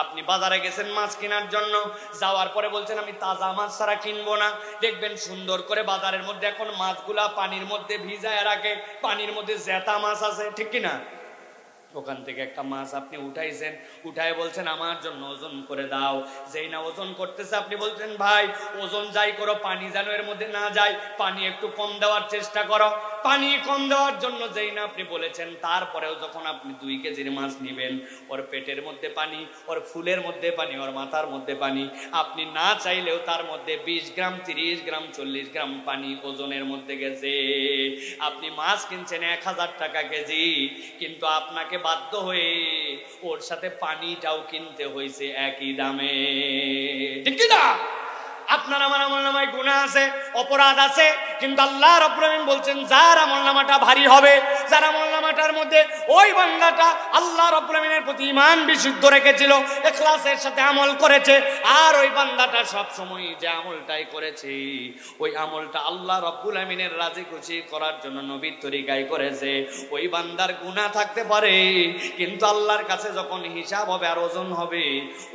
আপনি বাজারে গেছেন মাছ কেনার জন্য, যাওয়ার পরে বলছেন আমি তাজা মাছ ছাড়া কিনবো না। দেখবেন সুন্দর করে বাজারের মধ্যে এখন মাছগুলা পানির মধ্যে ভিজায় রাখে, পানির মধ্যে জেতা মাছ আছে, ঠিক কিনা? ওখান থেকে একটা মাছ আপনি উঠাইছেন, উঠায় বলছেন আমার জন্য ওজন করে দাও। যেই না ওজন করতেছে আপনি বলছেন ভাই ওজন যাই করো পানি যেন এর মধ্যে না যায়, পানি একটু কম দেওয়ার চেষ্টা করো। পানি কম দেওয়ার জন্য যেই না আপনি বলেছেন, তারপরেও যখন আপনি 2 কেজির মাছ নিবেন, ওর পেটের মধ্যে পানি, ওর ফুলের মধ্যে পানি, ওর মাথার মধ্যে পানি, আপনি না চাইলেও তার মধ্যে 20 গ্রাম 30 গ্রাম 40 গ্রাম পানি ওজনের মধ্যে গেছে। আপনি মাছ কিনছেন 1000 টাকা কেজি, কিন্তু আপনাকে বাধ্য হয়ে ওর সাথে পানিটাও কিনতে হয়েছে একই দামে, ঠিক না? আপনার আমার আমলনামায় গুনাহ আছে, অপরাধ আছে, কিন্তু আল্লাহ রাব্বুল আমিন বলছেন যার আমলনামাটা ভারী হবে, যার আমলনামাটার মধ্যে ওই বান্দাটা আল্লাহ রাব্বুল আমিনের প্রতি ঈমান বিশুদ্ধ রেখেছিল, ইখলাসের সাথে আমল করেছে, আর ওই বান্দাটা সব সময় যে আমলটাই করেছে ওই আমলটা আল্লাহ রাব্বুল আমিনের রাজি খুশি করার জন্য নবীর তরিকায় করেছে, ওই বান্দার গুনাহ থাকতে পারে, কিন্তু আল্লাহর কাছে যখন হিসাব হবে আর ওজন হবে,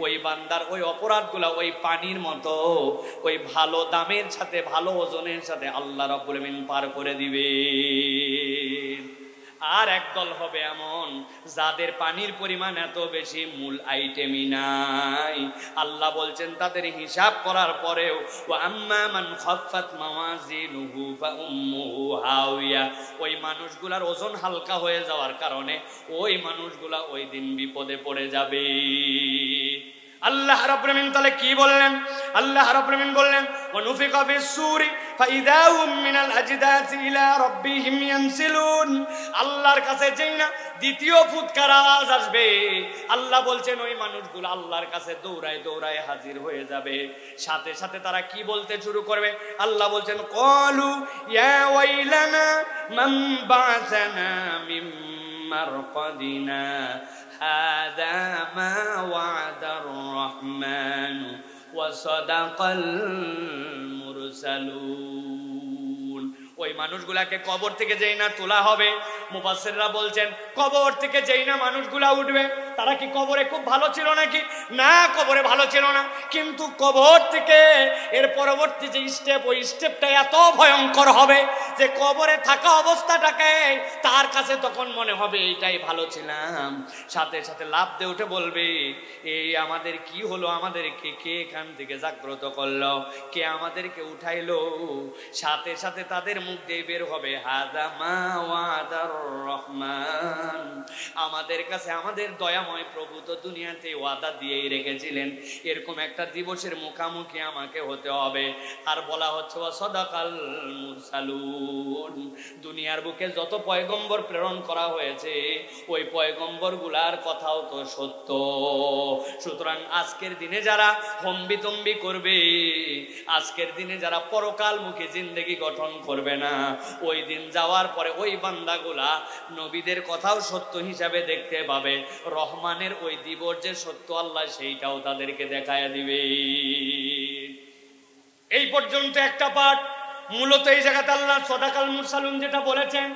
ওই বান্দার ওই অপরাধগুলা ওই পানির মতো ওই ভালো দামের সাথে ভালো ওজনের সাথে আল্লাহ রাব্বুল আমিন পার করে দিবে। আর একদল হবে এমন যাদের পানির পরিমাণ এত বেশি, মূল আইটেমই নাই। আল্লাহ বলছেন তাদের হিসাব করার পরেও ওয়া আম্মা মান খাফফাত মাওয়াজিনুহু ফাউম্মুহু হাওিয়া, ওই মানুষগুলার ওজন হালকা হয়ে যাওয়ার কারণে ওই মানুষগুলা ওই দিন বিপদে পড়ে যাবে। আল্লাহ রাব্বুল আমিন তাহলে কি বললেন? আল্লাহ রাব্বুল আমিন বললেন ওয়ানুফিকা ফিস-সূরি ফাইদা হুম মিনাল আজদাসি ইলা রাব্বিহিম ইয়ানসিলুন। আল্লাহর কাছে যেই না দ্বিতীয় ফুৎকার আওয়াজ আসবে, আল্লাহ বলছেন ওই মানুষগুলো আল্লাহর কাছে দৌড়ায় দৌড়ায় হাজির হয়ে যাবে। সাথে সাথে তারা কি বলতে শুরু করবে? আল্লাহ বলছেন ক্বালু ইয়া ওয়াইলানা মান বা'সানা মিন মারকাদিনা হাযা মা ওয়া'দার রাহমান ওয়া সাদাকাল মুরসালুন। ওই মানুষগুলাকে কবর থেকে যেই না তোলা হবে, মুফাসসিররা বলছেন কবর থেকে যেই না মানুষগুলা উঠবে, তারা কি কবরে খুব ভালো ছিল নাকি? না, কবরে ভালো ছিল না, কিন্তু কবর থেকে এর পরবর্তী যে স্টেপ, ওই স্টেপটা এত ভয়ঙ্কর হবে যে কবরে থাকা অবস্থাটাকে তার কাছে তখন মনে হবে এইটাই ভালো ছিলাম। সাথে সাথে লাফ দিয়ে উঠে বলবে এই আমাদের কি হলো, আমাদেরকে কে এখান থেকে জাগ্রত করলো, কে আমাদেরকে উঠাইলো? সাথে সাথে তাদের মুখ দিয়ে বের হবে হাযা মা ওয়াদার রহমান, আমাদের কাছে আমাদের দয়াময় প্রভু তো দুনিয়াতে ওয়াদা দিয়েই রেখেছিলেন, এরকম একটা দিবসের মুখামুখি আমাকে হতে হবে। আর বলা হচ্ছে ওয়া সাদাকাল মুরসালুন, দুনিয়ার বুকে যত পয়গম্বর প্রেরণ করা হয়েছে ওই পয়গম্বরগুলার কথাও তো সত্য। সুতরাং আজকের দিনে যারা হম্বিতম্বি করবে, আজকের দিনে যারা পরকালমুখী জিন্দেগি গঠন করবে না, ওই দিন যাওয়ার পরে ওই বান্দাগুলা নবীদের কথাও সত্য হিসাবে দেখতে পাবে, রহমানের ওই দিবস যে সত্য আল্লাহ সেইটাও তাদেরকে দেখায় দিবে। এই পর্যন্ত একটা পাঠ। মূলত এই জায়গাতে আল্লাহ সাদাকাল মুরসালুন যেটা বলেছেন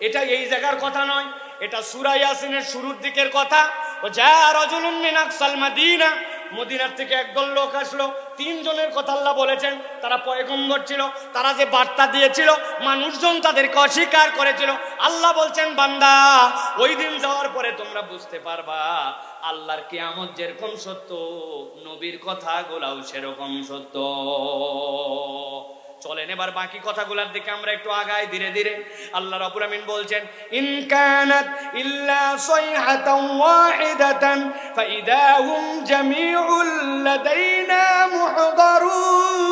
এটা এই জায়গার কথা নয়, এটা সূরা ইয়াসিনের শুরুর দিকের কথা। ও যা রাজুলুম মিন আকসাল মাদিনা, মদিনার থেকে একদল লোক আসলো, 3 জনের কথা আল্লাহ বলেছেন, তারা পয়গম্বর ছিল, তারা যে বার্তা দিয়েছিল মানুষজন তাদেরকে অস্বীকার করেছিল। আল্লাহ বলছেন বান্দা ওই দিন যাওয়ার পরে তোমরা বুঝতে পারবা আল্লাহর কিয়ামত যেরকম সত্য, নবীর কথাগুলাও সেরকম সত্য। চলেন এবার বাকি কথাগুলোর দিকে আমরা একটু আগাই ধীরে ধীরে। আল্লাহ রাব্বুল আমিন বলছেন ইন কানাত ইল্লা সাইহাতান ওয়াহিদাতান ফাইদা হুম জামিউল লাদাইনা মুহদারুন।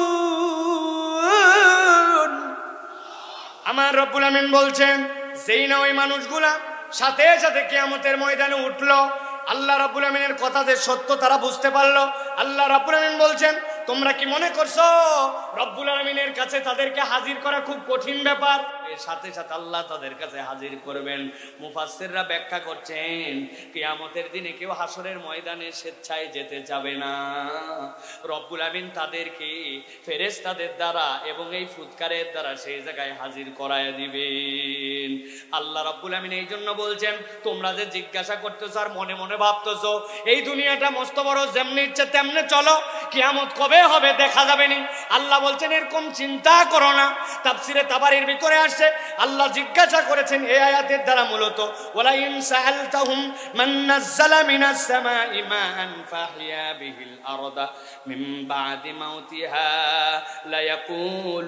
আমার রাব্বুল আমিন বলছেন যেই না ওই মানুষগুলা সাথে সাথে কিয়ামতের ময়দানে উঠলো, আল্লাহ রাব্বুল আমিনের কথা যে সত্য তারা বুঝতে পারলো। আল্লাহ রাব্বুল আমিন বলছেন তোমরা কি মনে করছো রব্বুল আমিনের কাছে তাদেরকে হাজির করা খুব কঠিন ব্যাপার? এর সাথে সাথে আল্লাহ তাদের কাছে হাজির করবেন। মুফাসসিররা ব্যাখ্যা করছেন কিয়ামতের দিনে কেউ হাসরের ময়দানে স্বেচ্ছায় যেতে যাবে না। রব্বুল আমিন তাদেরকে ফেরেশতাদের দ্বারা এবং এই ফুৎকারের দ্বারা সেই জায়গায় হাজির করায় দিবেন। আল্লাহ রব্বুল আমিন এই জন্য বলছেন, তোমরা যে জিজ্ঞাসা করতেছো আর মনে মনে ভাবতেছো এই দুনিয়াটা মস্ত বড়, যেমনি ইচ্ছে তেমনি চলো, কিয়ামত কবে হবে দেখা যাবে নি। আল্লাহ বলছেন এরকম চিন্তা করো না। তাফসিরে তাবারির ভিতরে আসছে আল্লাহ জিজ্ঞাসা করেছেন এই আয়াতের দ্বারা মূলত, ওয়ালা ইন সাআলতাহুম মান নাযালা মিনাস সামাই মাআন ফাহিয়া বিহিল আরদা মিন বাদি মাউতিহা লায়াকুলুন্নাল্লাহ।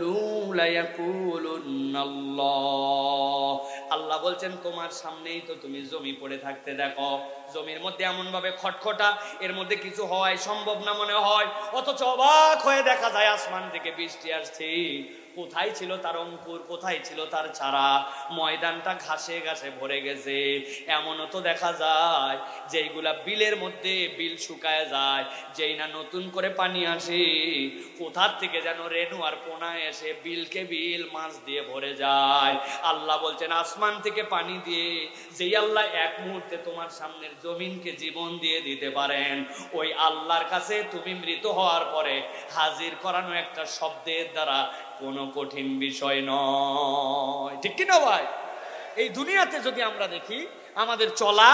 আল্লাহ বলছেন তোমার সামনেই তো তুমি জমি পড়ে থাকতে দেখো, জমির মধ্যে এমন ভাবে খটখটা, এর মধ্যে কিছু হওয়াই সম্ভব না মনে হয়, অথচ অবাক হয়ে দেখা যায় আসমান থেকে বৃষ্টি আসছে। কোথায় ছিল তার অঙ্কুর, কোথায় ছিল তার চারা? ময়দানটা ঘাসে ঘাসে ভরে গেছে। এমনও তো দেখা যায় যেইগুলা বিলের মধ্যে বিল শুকায় যায়, যেই না নতুন করে পানি আসে কোথার থেকে যেন রেণু আর পোনা এসে বিলকে বিল মাছ দিয়ে ভরে যায়। আল্লাহ বলছেন আসমান থেকে পানি দিয়ে যেই আল্লাহ এক মুহূর্তে তোমার সামনের জমিনকে জীবন দিয়ে দিতে পারেন, ওই আল্লাহর কাছে তুমি মৃত হওয়ার পরে হাজির করানো একটা শব্দের দ্বারা কোনো কঠিন বিষয় নয়। ঠিক কি না ভাই? এই দুনিয়াতে যদি আমরা দেখি আমাদের চলা,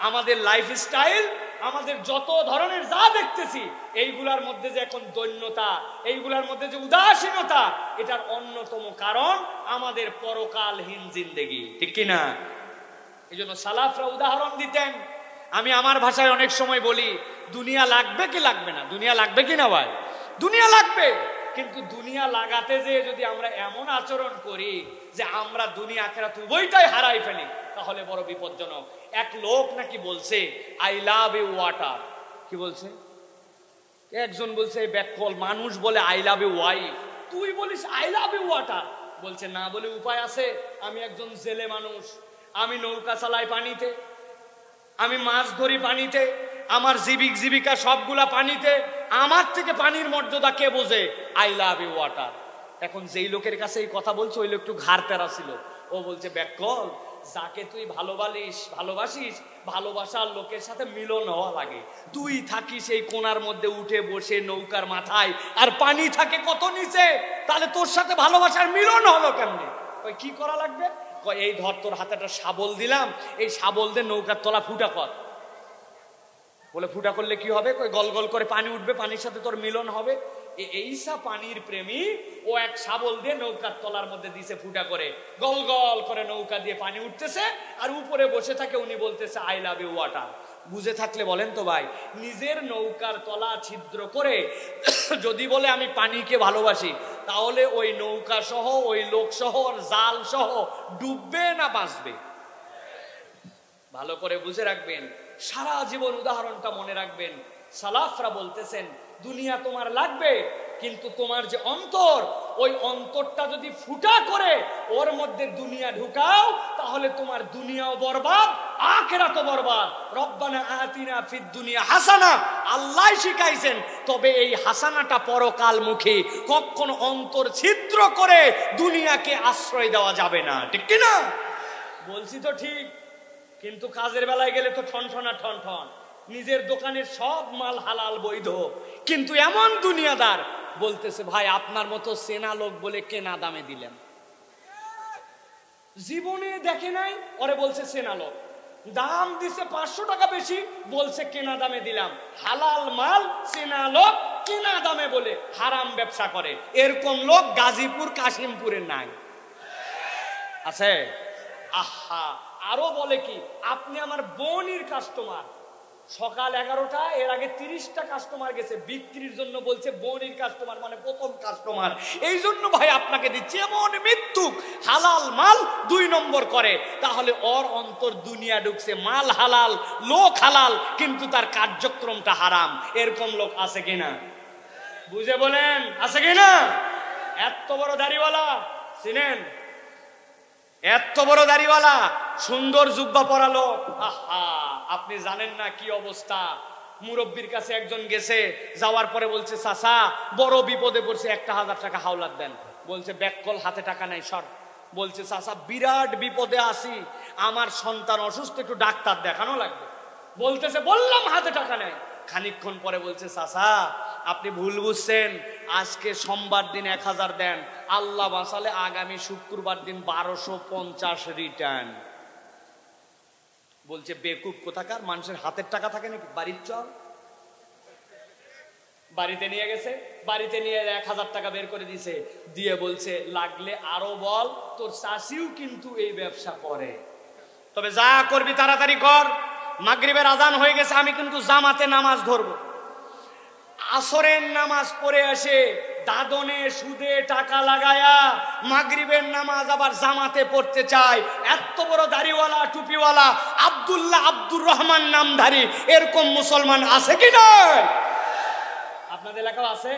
আমাদের লাইফস্টাইল, আমাদের যত ধরনের যা দেখতেছি, এইগুলার মধ্যে যে এখন দৈন্যতা, এইগুলার মধ্যে যে উদাসীনতা, এটার অন্যতম কারণ আমাদের পরকালহীন জিন্দেগি। ঠিক কি না? এই জন্য সালাফরা উদাহরণ দিতেন। আমি আমার ভাষায় অনেক সময় বলি দুনিয়া লাগবে কি লাগবে না, দুনিয়া লাগবে কি না ভাই? দুনিয়া লাগবে, কিন্তু দুনিয়া লাগাতে যে যদি আমরা এমন আচরণ করি যে আমরা দুনিয়া আখিরাত উভয়টাই হারাই ফেলি, তাহলে বড় বিপজ্জনক। এক লোক নাকি বলছে আই লাভ ইউ ওয়াটার। কি বলছে? একজন বলছে ব্যাককল মানুষ বলে আই লাভ ইউ ওয়াইফ, তুই বলিস আই লাভ ইউ ওয়াটার। বলছে না বলে উপায় আছে, আমি একজন জেলে মানুষ, আমি নৌকা চালাই পানিতে, আমি মাছ ধরি পানিতে, আমার জীবিকা সবগুলা পানিতে, আমার থেকে পানির মর্যাদা কে বোঝে? I love you water. এখন যেই লোকের কাছে এই কথা বলছে ওই লোক একটু ঘাড় তেরা ছিল। ও বলছে ব্যাককল, যাকে তুই ভালোবাসিস ভালোবাসার লোকের সাথে মিলন হওয়া লাগে। তুই থাকিস এই কোণার মধ্যে উঠে বসে নৌকার মাথায়, আর পানি থাকে কত নিচে, তাহলে তোর সাথে ভালোবাসার মিলন হলো কেমনে? কি করা লাগবে? এই ধর তোর হাতে একটা শাবল দিলাম, এই শাবল দিয়ে নৌকার তলা ফুটা কর। বলে ফুটা করলে কি হবে? গল গল করে পানি উঠবে, পানির সাথে তোর মিলন হবে। এইসা পানির প্রেমী ও এক শাবল দিয়ে নৌকার তলার মধ্যে দিছে ফুটা করে, গল গল করে নৌকা দিয়ে পানি উঠতেছে, আর উপরে বসে থাকে উনি বলতেছে আই লাভ ইউ ওয়াটার। বুঝে থাকলে বলেন তো ভাই, নিজের নৌকার তলা ছিদ্র করে যদি বলে আমি পানিকে ভালোবাসি, তাহলে ওই নৌকা সহ, ওই লোক সহ, জাল সহ ডুববে না বাঁচবে? ভালো করে বুঝে রাখবেন, সারা জীবন উদাহরণটা মনে রাখবেন। সালাফরা বলতেছেন দুনিয়া তোমার লাগবে, কিন্তু তোমার যে অন্তর, ওই অন্তরটা যদি ফুটা করে ওর মধ্যে দুনিয়া ঢুকাও, তাহলে তোমার দুনিয়াও বরবাদ, আখিরাতও বরবাদ। রব্বানা আতিনা ফিদ দুনিয়া হাসানা, আল্লাহ শিখাইছেন, তবে এই হাসানাটা পরকালমুখী, কখনো অন্তর ছিদ্র করে দুনিয়াকে আশ্রয় দেওয়া যাবে না। ঠিক কি না? বলছি তো ঠিক, কিন্তু কাজের বেলায় গেলে তো ঠনঠনা ঠনঠন। নিজের দোকানের সব মাল হালাল বৈধ, কিন্তু এমন দুনিয়াদার বলতেছে ভাই আপনার মতো সেনা লোক বলে কেনা দামে দিলেন। জীবনে দেখে নাই, ওরে বলছে সেনা লোক, দাম দিছে 500 টাকা বেশি, বলছে কেনা দামে দিলাম। হালাল মাল সেনা লোক কেনা দামে বলে হারাম ব্যবসা করে। এরকম লোক গাজীপুর কাশিমপুরে নাই, আছে? আহা, আরো বলে কি, আপনি আমার বোনের কাস্টমার, সকাল 11টা, এর আগে 30টা কাস্টমার গেছে বিক্রির জন্য, বলছে বোনের কাস্টমার মানে প্রথম কাস্টমার, এই জন্য ভাই আপনাকে দিচ্ছি। এমন মৃত্যুক হালাল মাল 2 নম্বর করে, তাহলে ওর অন্তর দুনিয়া ঢুকছে, মাল হালাল, লোক হালাল, কিন্তু তার কার্যক্রমটা হারাম। এরকম লোক আছে কিনা? বুঝে বলেন, আছে কিনা? এত বড় দাড়িওয়ালা চিনেন? এত বড় দাড়িওয়ালা, সুন্দর জুব্বা পরালো, আহা, আপনি জানেন না কি অবস্থা। মুরব্বির কাছে একজন গেছে, যাওয়ার পরে বলছে চাচা বড় বিপদে পড়ছে, 1000 টাকা হাওলাত দেন। বলছে ব্যাককল, হাতে টাকা নাই, সর। বলছে চাচা বিরাট বিপদে আছি, আমার সন্তান অসুস্থ, একটু ডাক্তার দেখানো লাগবে। বলতেছে বললাম হাতে টাকা নেই। খানিকক্ষণ পরে বলছে চাচা আপনি ভুল বুঝছেন, আজকে সোমবার দিন 1000 দেন, আল্লাহ বাঁচালে আগামী শুক্রবার দিন 1250 রিটার্ন। বলছে বেকুব কোথাকার, মানুষের হাতের টাকা থাকে নাকি? বাড়ির চল। বাড়িতে নিয়ে গেছে, বাড়িতে নিয়ে 1000 টাকা বের করে দিছে, দিয়ে বলছে লাগলে আরো বল, তোর চাষিও কিন্তু এই ব্যবসা করে, তবে যা করবি তাড়াতাড়ি কর। মাগরিবের আজান হয়ে গেছে, আমি কিন্তু জামাতে নামাজ ধরবো। আসরের নামাজ পড়ে আসে দাদনে সুদে টাকা লাগায়া মাগরিবের নামাজ আবার জামাতে পড়তে চায়। এত বড় দাড়িওয়ালা টুপিওয়ালা আব্দুল্লাহ আব্দুর রহমান নামধারী এরকম মুসলমান আছে কি নয়? আপনাদের এলাকাও আছে?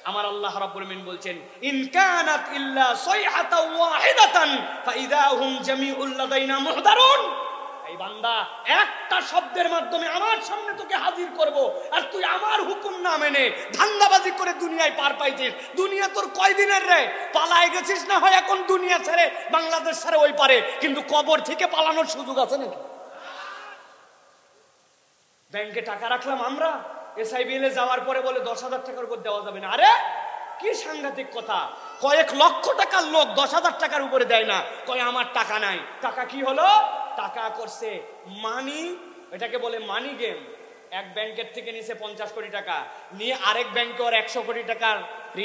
আমার আল্লাহ রাব্বুল আমিন বলছেন ইন কানাত ইল্লা সাইহাতান ওয়াহিদাতান ফাইযা হুম জামিউল লাদাইনা মুহদারুন। এই বান্দা, একটা শব্দের মাধ্যমে আমার সামনে তোকে হাজির করব, আর তুই আমার হুকুম না মেনে ধান্দাবাজি করে দুনিয়ায় পার পাইছিস। দুনিয়া তোর কয়দিনের রে? পালায় গেছিস না হয় এখন দুনিয়া ছেড়ে, বাংলাদেশ ছেড়ে ওই পারে, কিন্তু কবর থেকে পালানোর সুযোগ আছে নাকি? ব্যাংকে টাকা রাখলাম আমরা, এসআইবিএল এ যাওয়ার পরে বলে 10,000 টাকার উপর দেওয়া যাবে না। আরে কি সাংঘাতিক কথা! কয়েক লক্ষ টাকার লোক 10,000 টাকার উপরে দেয় না, কয় আমার টাকা নাই। টাকা কি হলো? টাকা করছে মানি, এটাকে বলে মানি গেম। এক ব্যাংকের থেকে নিছে 50 কোটি টাকা, নিয়ে আরেক ব্যাংকে ওর 100 কোটি টাকার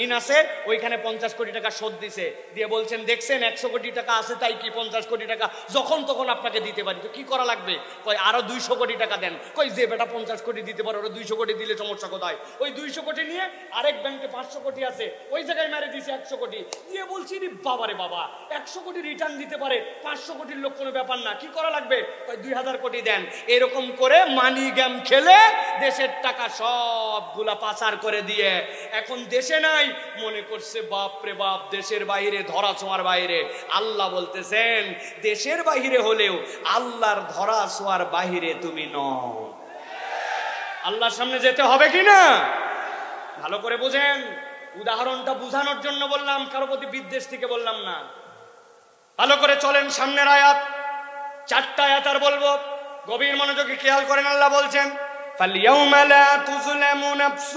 ঋণ আছে, ওইখানে 50 কোটি টাকা শোধ দিছে, দিয়ে বলছেন দেখছেন 100 কোটি টাকা আছে তাই কি 50 কোটি টাকা যখন তখন আপনাকে দিতে পারি, তো কি করা লাগবে? কয় আরো 200 কোটি টাকা দেন। কই যে বেটা 50 কোটি দিতে পারে, ওরা 200 কোটি দিলে সমস্যা কোথায়? ওই 200 কোটি নিয়ে আরেক ব্যাংকে 500 কোটি আছে, ওই জায়গায় মেরে দিছে 100 কোটি, দিয়ে বলছি রে বাবা রে বাবা, 100 কোটি রিটার্ন দিতে পারে, 500 কোটির লোক কোনো ব্যাপার না, কি করা লাগবে? কয় 2000 কোটি দেন। এরকম করে মানি গেম খেলে দেশের টাকা সবগুলা পাচার করে দিয়ে এখন দেশে নাই, মনে করছে বাপ রে বাপ দেশের বাইরে, ধরা ছোঁয়ার বাইরে। আল্লাহ বলতেছেন দেশের বাইরে হলেও আল্লাহর ধরা ছোঁয়ার বাইরে তুমি নও। আল্লাহর সামনে যেতে হবে কিনা ভালো করে বুঝেন। উদাহরণটা বুঝানোর জন্য বললাম, কারো প্রতি বিদ্বেষ থেকে বললাম না। ভালো করে চলেন, সামনের আয়াত 4টা আয়াত আর বলবো, গভীর মনোযোগে খেয়াল করেন। আল্লাহ বলছেন فَالْيَوْمَ لَا تُظْلَمُ نَفْسٌ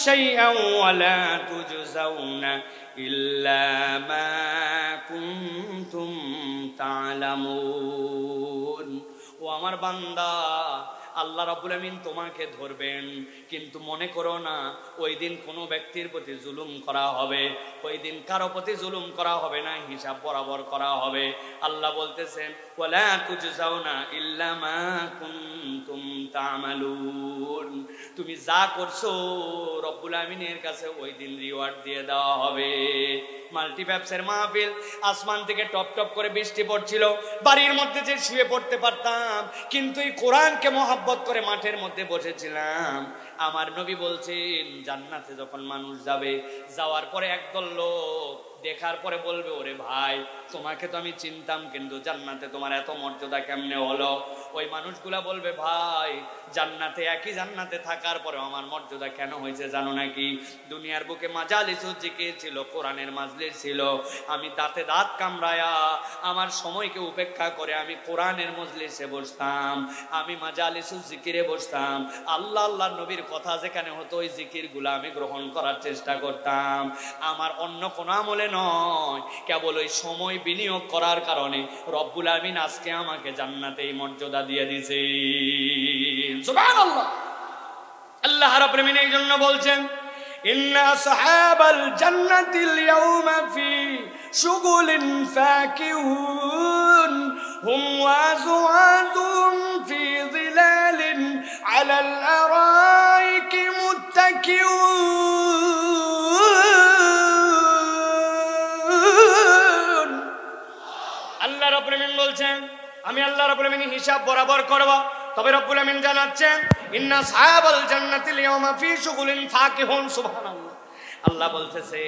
شَيْئًا وَلَا تُجْزَوْنَ إِلَّا مَا كُنتُمْ تَعْلَمُونَ। ও আমার বান্দা, আল্লাহ রাব্বুল আমিন তোমাকে ধরবেন, কিন্তু মনে করো না ওই দিন কোনো ব্যক্তির প্রতি জুলুম করা হবে, ওই দিন কারো প্রতি জুলুম করা হবে না, হিসাব বরাবর করা হবে। আল্লাহ বলতেছেন ওয়ালা তুজজাউনা ইল্লা মা কুনতুম তা'মালুন, তুমি যা করছো রব্বুল আমিনের কাছে ওই দিন রিওয়ার্ড দিয়ে দেওয়া হবে। মাল্টিপ্যাপসের মাহফিল, আসমান থেকে টপ টপ করে বৃষ্টি পড়ছিল, বাড়ির মধ্যে যে শুয়ে পড়তে পারতাম, কিন্তু এই কোরআনকে মহব্বত করে মাঠের মধ্যে বসেছিলাম। আমার নবী বলছেন জান্নাতে যখন মানুষ যাবে, যাওয়ার পরে একদল লোক দেখার পরে বলবে ওরে ভাই তোমাকে তো আমি চিনতাম, কিন্তু জান্নাতে তোমার এত মর্যাদা কেমনে হলো? ওই মানুষগুলা বলবে ভাই জান্নাতে, একই জান্নাতে থাকার পরে আমার মর্যাদা কেন হয়েছে জানো নাকি? দুনিয়ার বুকে মাজালিসুল জিকির ছিল, কোরআনের মাজলিস ছিল, আমি দাঁতে দাঁত কামড়ায়া আমার সময়কে উপেক্ষা করে আমি কোরআনের মজলিসে বসতাম, আমি মাজালিসুল জিকিরে বসতাম, আল্লাহ আল্লাহ নবীর কথা যেখানে হতো ওই জিকিরগুলো আমি গ্রহণ করার চেষ্টা করতাম। আমার অন্য কোনো আমলে নয়, কেবল ওই সময় বিনিয়োগ করার কারণে রব্বুল আমিন আজকে আমাকে জান্নাতে এই মর্যাদা দিয়ে দিয়েছে। সুবহানাল্লাহ। আল্লাহ রাব্বুল আমিন এই জন্য বলছেন ইন্না আসহাবাল জান্নাতিল ইয়াউমা ফি শুগুলিন ফাকিহুন হুম ওয়াজওয়াজুম ফি যিলালিন আলাল আরাইকি মুত্তাকিউন। আল্লাহ রাব্বুল আমিন বলছেন আমি আল্লাহ রাব্বুল আমিন হিসাব বরাবর করব। তবে রব্বুল আমিন জানাচ্ছেন ইন্না আসহাবাল জান্নাতিল ইয়াউমা ফি শুগুলিন ফাকিহুন। সুবহানাল্লাহ। আল্লাহ বলতেছে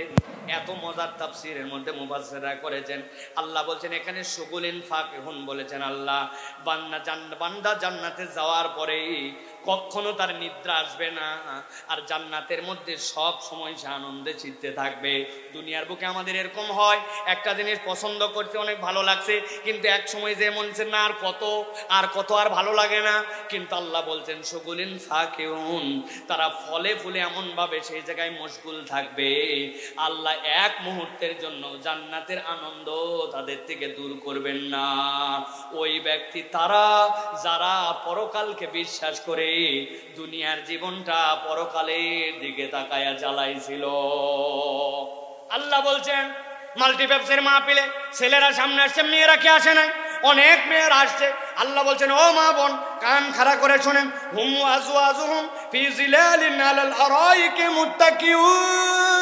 এত মজার তাফসীরের মধ্যে মুফাসসিররা করেছেন। আল্লাহ বলছেন এখানে শুগুলিন ফাকিহুন বলেছেন আল্লাহ, বান্দা জান্নাতে যাওয়ার পরে কখনো তার নিদ্রা আসবে না, আর জান্নাতের মধ্যে সব সময় সে আনন্দে চিত্তে থাকবে। দুনিয়ার বুকে আমাদের এরকম হয়, একটা জিনিস পছন্দ করতে অনেক ভালো লাগছে, কিন্তু এক সময় যে মনছে না আর কত আর ভালো লাগে না। কিন্তু আল্লাহ বলছেন শুগুলিন ফাকিহুন, তারা ফলে ফুলে এমন ভাবে সেই জায়গায় মশগুল থাকবে, আল্লাহ এক মুহূর্তের জন্য জান্নাতের আনন্দ তাদের থেকে দূর করবেন না। ওই ব্যক্তি তারা যারা পরকালকে বিশ্বাস করে দুনিয়ার জীবনটা পরকালের দিকে তাকায়া জ্বালাইছিল। আল্লাহ বলছেন মাল্টিপ্যাপসের মাহফিলে ছেলেরা সামনে আসছে, মেয়েরা কি আসে নাই? অনেক মেয়েরা আসছে। আল্লাহ বলছেন ও মা বোন কান খাড়া করে শোনেন, হুম আজওয়াজুহুম ফি জিলালিন আলাল আরাইকি মুত্তাকিউন।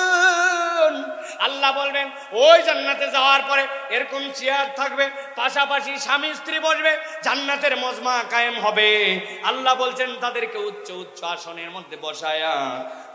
আল্লাহ বলবেন ওই জান্নাতে যাওয়ার পরে এরকম চেয়ার থাকবে, পাশাপাশি স্বামী স্ত্রী বসবে, জান্নাতের মজমা কায়েম হবে। আল্লাহ বলছেন তাদেরকে উচ্চ উচ্চ আসনের মধ্যে বসায়া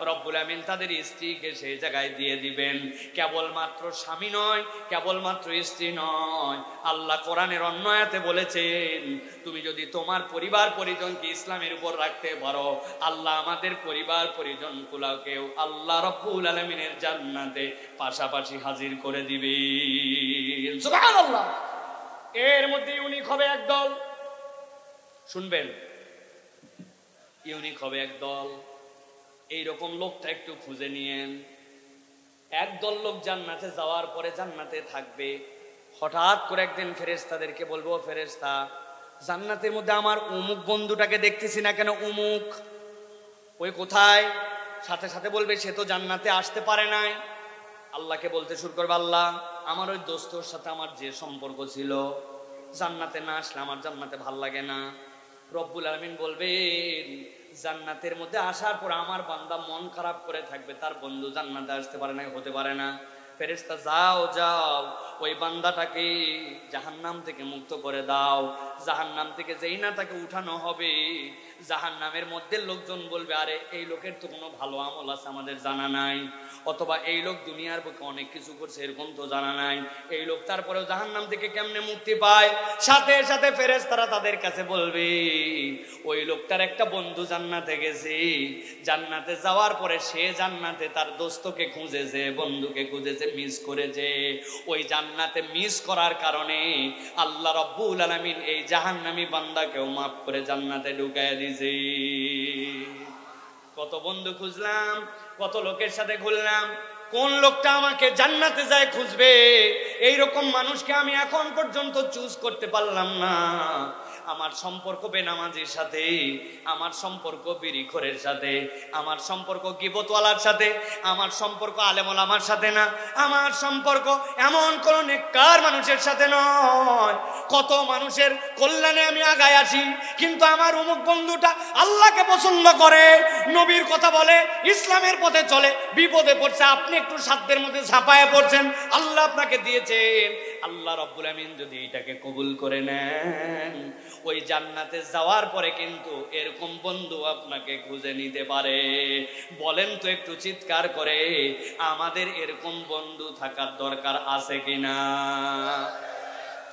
রব্বুল আমিন তাদের স্ত্রীকে সেই জায়গায় দিয়ে দিবেন। কেবলমাত্র স্বামী নয়, কেবলমাত্র স্ত্রী নয়, আল্লাহ কোরআনের অন্য আয়াতে বলেছেন তুমি যদি তোমার পরিবার পরিজনকে ইসলামের উপর রাখতে পারো, আল্লাহ আমাদের পরিবার পরিজন গুলাকেও আল্লাহ রব্বুল আলামিনের জান্নাতে পাশাপাশি হাজির করে দিবেন। সুবহানাল্লাহ। এর মধ্যে ইউনিক হবে একদল, শুনবেন, ইউনিক হবে একদল। এইরকম লোকটা একটু খুঁজে নিয়েন। একদল লোক জান্নাতে যাওয়ার পরে জান্নাতে থাকবে, হঠাৎ করে একদিন ফেরেশতাদেরকে বলবো ফেরেশতা জান্নাতের মধ্যে আমার অমুক বন্ধুটাকে দেখতেছি না কেন, অমুক ওই কোথায়? সাথে সাথে বলবে সে তো জান্নাতে আসতে পারে নাই। আল্লাহকে বলতে শুরু করবে আল্লাহ আমার ওই দোস্তর সাথে আমার যে সম্পর্ক ছিল, জান্নাতে না আসলে আমার জান্নাতে ভাল লাগে না। রব্বুল আলামিন বলবেন জান্নাতের মধ্যে আসার পর আমার বান্দা মন খারাপ করে থাকবে, তার বন্ধু জান্নাতে আসতে পারে না, হতে পারে না। ফেরেশতা যাও যাও ওই বান্দাটাকে জাহান্নাম থেকে মুক্ত করে দাও। জাহান্নাম থেকে যেই না তাকে উঠানো হবে, জাহান্নামের মধ্যে লোকজন বলবে আরে এই লোকের তো কোনো ভালো আমল আছে আমাদের জানা নাই, অথবা এই লোক দুনিয়ার বুকে অনেক কিছু করছে এরকম তো জানা নাই, এই লোক তারপরেও জাহান্নাম থেকে কেমনে মুক্তি পায়? সাথে সাথে ফেরেশতারা তাদের কাছে বলবে ওই লোকটার একটা বন্ধু জান্নাতে গেছে, জান্নাতে যাওয়ার পরে সে জান্নাতে তার দোস্তকে খুঁজেছে, বন্ধুকে খুঁজেছে, মিস করেছে। ওই জান্নাতে মিস করার কারণে আল্লাহ রব্বুল আলামিন এই জাহান্নামী বান্দাকেও মাফ করে জান্নাতে ঢুকায় দিয়েছে। কত বন্ধু খুঁজলাম, কত লোকের সাথে ঘুরলাম, কোন লোকটা আমাকে জান্নাতে যায় খুঁজবে, এইরকম মানুষকে আমি এখন পর্যন্ত চুজ করতে পারলাম না। আমার সম্পর্ক বেনামাজির সাথে, আমার সম্পর্ক বিড়িখোরের সাথে, আমার সম্পর্ক গিবতওয়ালার সাথে, আমার সম্পর্ক আলেম ওলামার সাথে না, আমার সম্পর্ক এমন কোন নেককার মানুষের সাথে নয়। কত মানুষের কল্যাণে আমি আগায় আসি, কিন্তু আমার অমুক বন্ধুটা আল্লাহকে পছন্দ করে, নবীর কথা বলে, ইসলামের পথে চলে, বিপদে পড়ছে, আপনি একটু সাধ্যের মধ্যে ঝাঁপায় পড়ছেন, আল্লাহ আপনাকে দিয়েছেন। আল্লাহ রব্বুল আমিন যদি এটাকে কবুল করে নেন, ওই জান্নাতে যাওয়ার পরে কিন্তু এরকম বন্ধু আপনাকে খুঁজে নিতে পারে। বলেন তো একটু চিৎকার করে আমাদের এরকম বন্ধু থাকার দরকার আছে কিনা?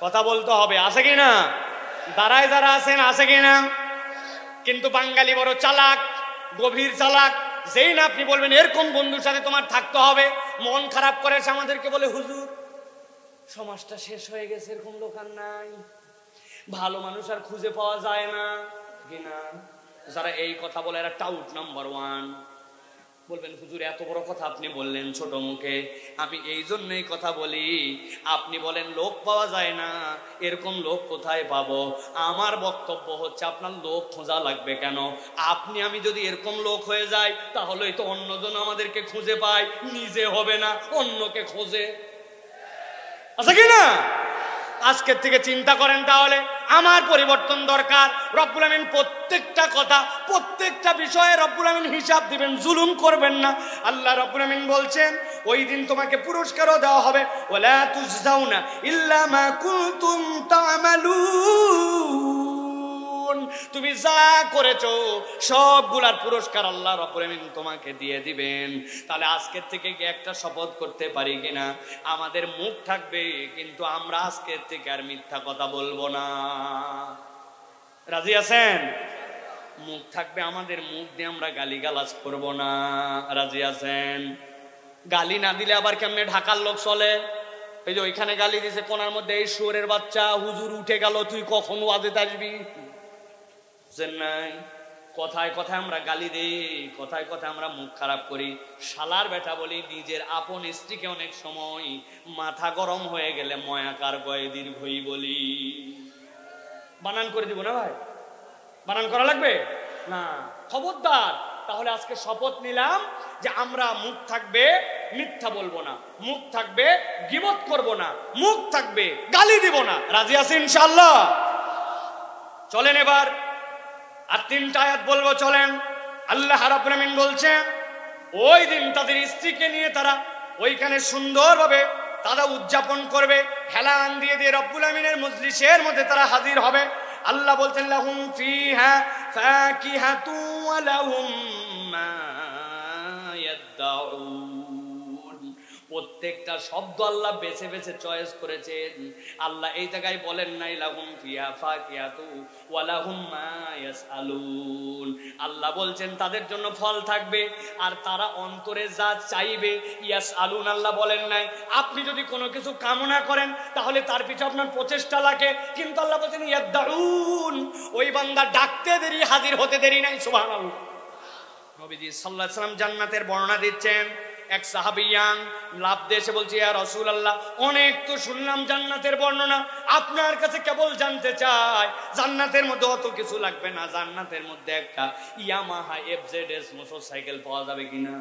কথা বলতে হবে, আছে কিনা? দাঁড়ায় যারা আছেন আছে কিনা? কিন্তু বাঙালি বড় চালাক, গভীর চালাক। যেই না আপনি বলবেন এরকম বন্ধুর সাথে তোমার থাকতে হবে, মন খারাপ করে আমাদেরকে বলে হুজুর সমাজটা শেষ হয়ে গেছে, এরকম লোক আর নাই, ভালো মানুষ আর খুঁজে পাওয়া যায় না কিনা? যারা এই কথা বলে এরা টাউট নাম্বার 1। বলবেন হুজুর এত বড় কথা আপনি বললেন ছোট মুখে। আমি এই জন্যই কথা বলি, আপনি বলেন লোক পাওয়া যায় না, এরকম লোক কোথায় পাবো? আমার বক্তব্য হচ্ছে আপনার লোক খোঁজা লাগবে কেন? আপনি আমি যদি এরকম লোক হয়ে যাই তাহলেই তো অন্যজন আমাদেরকে খুঁজে পায়, নিজে হবে না অন্যকে খোঁজে, আছে কি না? আজকের থেকে চিন্তা করেন তাহলে আমার পরিবর্তন দরকার। রব্বুল আমিন প্রত্যেকটা কথা, প্রত্যেকটা বিষয়ে রব্বুল আমিন হিসাব দিবেন, জুলুম করবেন না। আল্লাহ রব্বুল আমিন বলছেন ওই দিন তোমাকে পুরস্কারও দেওয়া হবে, ওয়ালা তুজজাউনা ইল্লা মা কুনতুম তা'মালুন। তুমি যা করেছো সবগুলার পুরস্কার আল্লাহ রাব্বুল আমিন তোমাকে দিয়ে দিবেন। তাহলে আজকের থেকে কি একটা শপথ করতে পারি কিনা, আমাদের মুখ থাকবে কিন্তু আমরা আজকের থেকে আর মিথ্যা কথা বলবো না। রাজি আছেন? মুখ থাকবে আমাদের, মুখ দিয়ে আমরা গালিগালাজ করবো না। রাজি আছেন? গালি না দিলে আবার কেমনে ঢাকার লোক চলে? এই যে ওইখানে গালি দিছে কোনার মধ্যে, এই শুয়োরের বাচ্চা, হুজুর উঠে গেল, তুই কখন ওয়াজে আসবি? নাই, কথায় কথায় আমরা গালি দেই, কথায় কথায় আমরা মুখ খারাপ করি। শালার বেটা বলি, নিজের আপন স্ত্রীকে অনেক সময় মাথা গরম হয়ে গেলে ময়াকার গয়ে দীর্ঘই বলি। বানান করে দিব না ভাই? বানান করা লাগবে না, খবরদার। তাহলে আজকে শপথ নিলাম যে আমরা মুখ থাকবে মিথ্যা বলবো না, মুখ থাকবে গীবত করব না, মুখ থাকবে গালি দিব না। রাজি আছেন ইনশাআল্লাহ? চলেন এবার আর 3টা আয়াত বলবো, চলেন। আল্লাহ রাব্বুল আমিন বলছেন ওই দিন তাদের স্ত্রীকে নিয়ে তারা ওইখানে সুন্দরভাবে তারা উদযাপন করবে, হেলান দিয়ে দিয়ে রব্বুল আমিনের মজলিসের মধ্যে তারা হাজির হবে। আল্লাহ বলছেন লাহুম ফিহা ফাকিহাতু ওয়া লাহুম মা ইয়াদউন। প্রত্যেকটা শব্দ আল্লাহ বেছে বেছে চয়েস করেছেন। আল্লাহ এই জায়গায় বলেন নাই লাহুম ফিহা ফাকিহাতু ওয়া লাহুম মা ইয়াসআলুন। আল্লাহ বলছেন তাদের জন্য ফল থাকবে আর তারা অন্তরে যা চাইবে। ইয়াসআলুন আল্লাহ বলেন নাই। আপনি যদি কোনো কিছু কামনা করেন তাহলে তার পিছনে আপনার প্রচেষ্টা লাগে, কিন্তু আল্লাহ বলছেন ইয়াদউন, ওই বান্দা ডাকতে দেরি হাজির হতে দেরি নাই। সুবহানাল্লাহ। নবীজি সাল্লাল্লাহু আলাইহি ওয়াসাল্লাম জান্নাতের বর্ণনা দিচ্ছেন। এক সাহাবিয়ান লাভ দেশে বলছে, ইয়া রাসূলুল্লাহ, অনেক তো শুনলাম জান্নাতের বর্ণনা, আপনার কাছে কেবল জানতে চাই জান্নাতের মধ্যে অত কিছু লাগবে না, জান্নাতের মধ্যে একটা ইয়ামাহা এফজেডএস মোটরসাইকেল পাওয়া যাবে কিনা?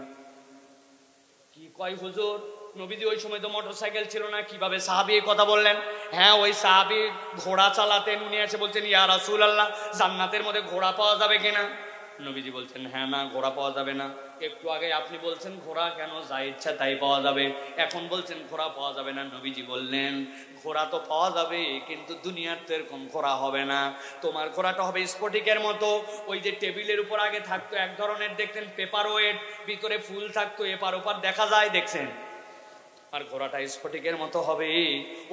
কি কয় হুজুর? নবীজি ওই সময় তো মোটরসাইকেল ছিল না, কিভাবে সাহাবী এই কথা বললেন? হ্যাঁ, ওই সাহাবী ঘোড়া চালাতেন, উনি এসে বলছেন, ইয়া রাসূলুল্লাহ, জান্নাতের মধ্যে ঘোড়া পাওয়া যাবে কিনা? নবীজি বলছেন, হ্যাঁ, না, ঘোড়া পাওয়া যাবে না। একটু আগে আপনি বলছেন ঘোড়া কেন, যা ইচ্ছা তাই পাওয়া যাবে, এখন বলছেন ঘোড়া পাওয়া যাবে না। নবীজি বললেন, ঘোড়া তো পাওয়া যাবে, কিন্তু দুনিয়ার তো এরকম ঘোড়া হবে না। তোমার ঘোড়াটা হবে স্ফটিকের মতো। ওই যে টেবিলের উপর আগে থাকতো এক ধরনের, দেখতেন পেপার ওয়েট, ভিতরে ফুল থাকতো, এপার ওপার দেখা যায়, দেখছেন? আর ঘোড়াটা স্ফটিকের মতো হবে।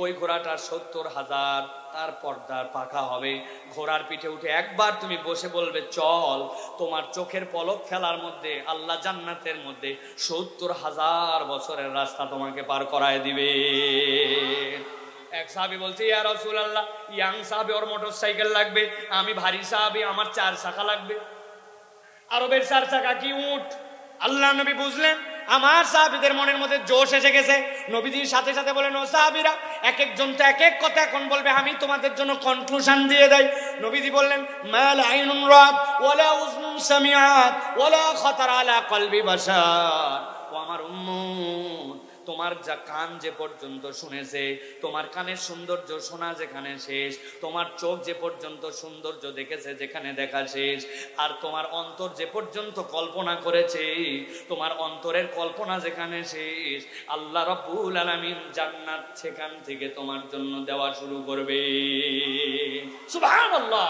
ওই ঘোড়াটার 70,000 তার পর্দার পাখা হবে। ঘোড়ার পিঠে উঠে একবার তুমি বসে বলবে চল, তোমার চোখের পলক ফেলার মধ্যে আল্লাহ জান্নাতের মধ্যে 70,000 বছরের রাস্তা তোমাকে পার করায় দিবে। এক সাহাবী বলছে, ইয়া রাসূলুল্লাহ, ইয়াং সাহাবী, ওর মোটরসাইকেল লাগবে, আমি ভারী সাহাবী, আমার 4 চাকা লাগবে। আরবের 4 চাকা কি উট? আল্লাহ নবী বুঝলেন আমার সাহাবীদের মনের মধ্যে জোশ এসে গেছে। নবীজির সাথে সাথে বলেন, ও সাহাবীরা, এক একজন তো এক এক কথা এখন বলবে, আমি তোমাদের জন্য কনক্লুশন দিয়ে দেই। নবীজি বললেন, মাল আইনুন রাত ওয়ালা উযনুন সামিআত ওয়ালা খাতার আলা কলবি বাশার। ও আমার উম্মত, তোমার যা কান যে পর্যন্ত শুনেছে, তোমার কানের সৌন্দর্য শোনা যেখানে শেষ, তোমার চোখ যে পর্যন্ত সৌন্দর্য দেখেছে যেখানে দেখা শেষ, আর তোমার অন্তর যে পর্যন্ত কল্পনা করেছে, তোমার অন্তরের কল্পনা যেখানে শেষ, আল্লাহ রাব্বুল আলামিন জান্নাত সেখান থেকে তোমার জন্য দেওয়া শুরু করবে। সুবহানাল্লাহ।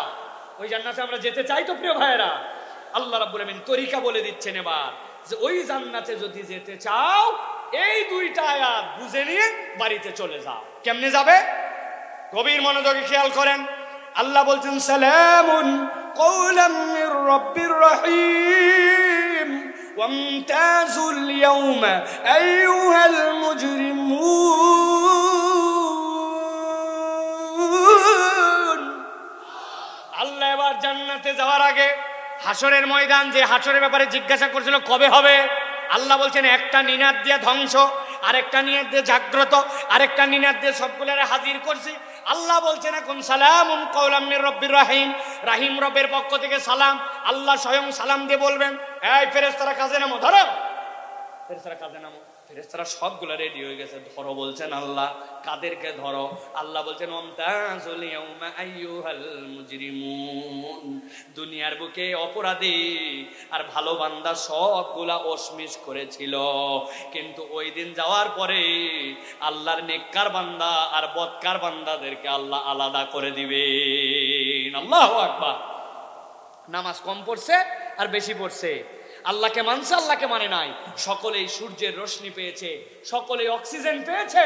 ওই জান্নাতে আমরা যেতে চাই তো প্রিয় ভাইয়েরা। আল্লাহ রাব্বুল আলামিন তরিকা বলে দিচ্ছেন এবার, যে ওই জান্নাতে যদি যেতে চাও এই 2টা আয়াত বুঝে নিয়ে বাড়িতে চলে যাও। কেমনে যাবে? গভীর মনোযোগে খেয়াল করেন। আল্লাহ বলছেন, সালামুন কওলাম মির রাব্বির রহিম ওয়ামতাজুল ইয়াওমা আইয়ুহাল মুজরিমুন। আল্লাহ এবার জান্নাতে যাওয়ার আগে হাসরের ময়দান, যে হাসরের ব্যাপারে জিজ্ঞাসা করছিল কবে হবে, আল্লাহ বলছেন একটা নিনাদ দিয়ে ধ্বংস, আরেকটা নিনাদ দিয়ে জাগ্রত, আরেকটা নিনাদ দিয়ে সবগুলোরে হাজির করছি। আল্লাহ বলছেন এখন সালামুন কওলাম মির রাব্বির রহিম, রাহিম রবের পক্ষ থেকে সালাম। আল্লাহ স্বয়ং সালাম দিয়ে বলবেন, এই ফেরেশতারা কাজে নামো, ধরো। ফেরেশতারা কাজে নামো। ফেরেশতারা সবগুলো রেডি হয়ে গেছে, ধরো বলছেন আল্লাহ। কাদেরকে ধরো? আল্লাহ বলছেন ওয়ামতাজুল ইয়াওমা আইয়ুহাল মুজরিমুন। দুনিয়ার বুকে অপরাধী আর ভালো বান্দা সবগুলা ওসমিস করেছিল, কিন্তু ওই দিন যাওয়ার পরে আল্লাহর নেককার বান্দা আর বদকার বান্দাদেরকে আল্লাহ আলাদা করে দিবেন। আল্লাহু আকবার। নামাজ কম পড়ছে আর বেশি পড়ছে, আল্লাহকে মানছে আল্লাহকে মানে নাই। সকলেই সূর্যের রশ্মি পেয়েছে, সকলেই অক্সিজেন পেয়েছে,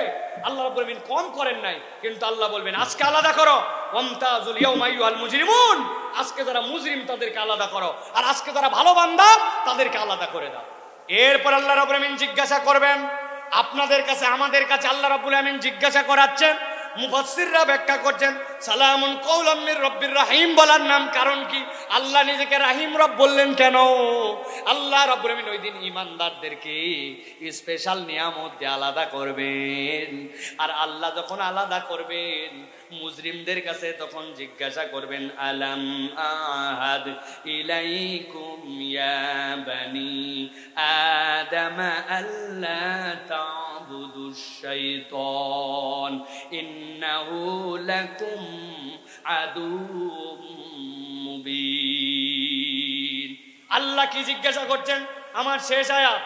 আল্লাহ রাব্বুল আলামিন কম করেন নাই। কিন্তু আল্লাহ বলবেন আজকে আলাদা করো, ওয়ামতাজুল ইয়াওমা আইয়ুহাল মুজরিমুন, আজকে যারা মুজরিম তাদেরকে আলাদা করো, আর আজকে যারা ভালো বান্দা তাদেরকে আলাদা করে দাও। এরপর আল্লাহ রাব্বুল আলামিন জিজ্ঞাসা করবেন আপনাদের কাছে, আমাদের কাছে আল্লাহ রাব্বুল আলামিন জিজ্ঞাসা করাচ্ছেন। মুফাসসিররা ব্যাখ্যা করছেন সালামুন কাওলাম মির রাব্বির রাহিম বলার নাম কারণ কি? আল্লাহ নিজেকে রাহিম রব বললেন কেন? আল্লাহ রাব্বুল আলামিন ওই দিন ঈমানদারদেরকে স্পেশাল নিয়ামত দিয়ে আলাদা করবেন। আর আল্লাহ যখন আলাদা করবেন মুজরিমদের কাছে তখন জিজ্ঞাসা করবেন আলাম আহাদ ইলাইকুম ইয়া বানি আদম আল্লা তা'বুদুশ শাইতান ইন্নাহু লাকুম আদুউম মুবিন। আল্লাহ কি জিজ্ঞাসা করছেন? আমার শেষ আয়াত,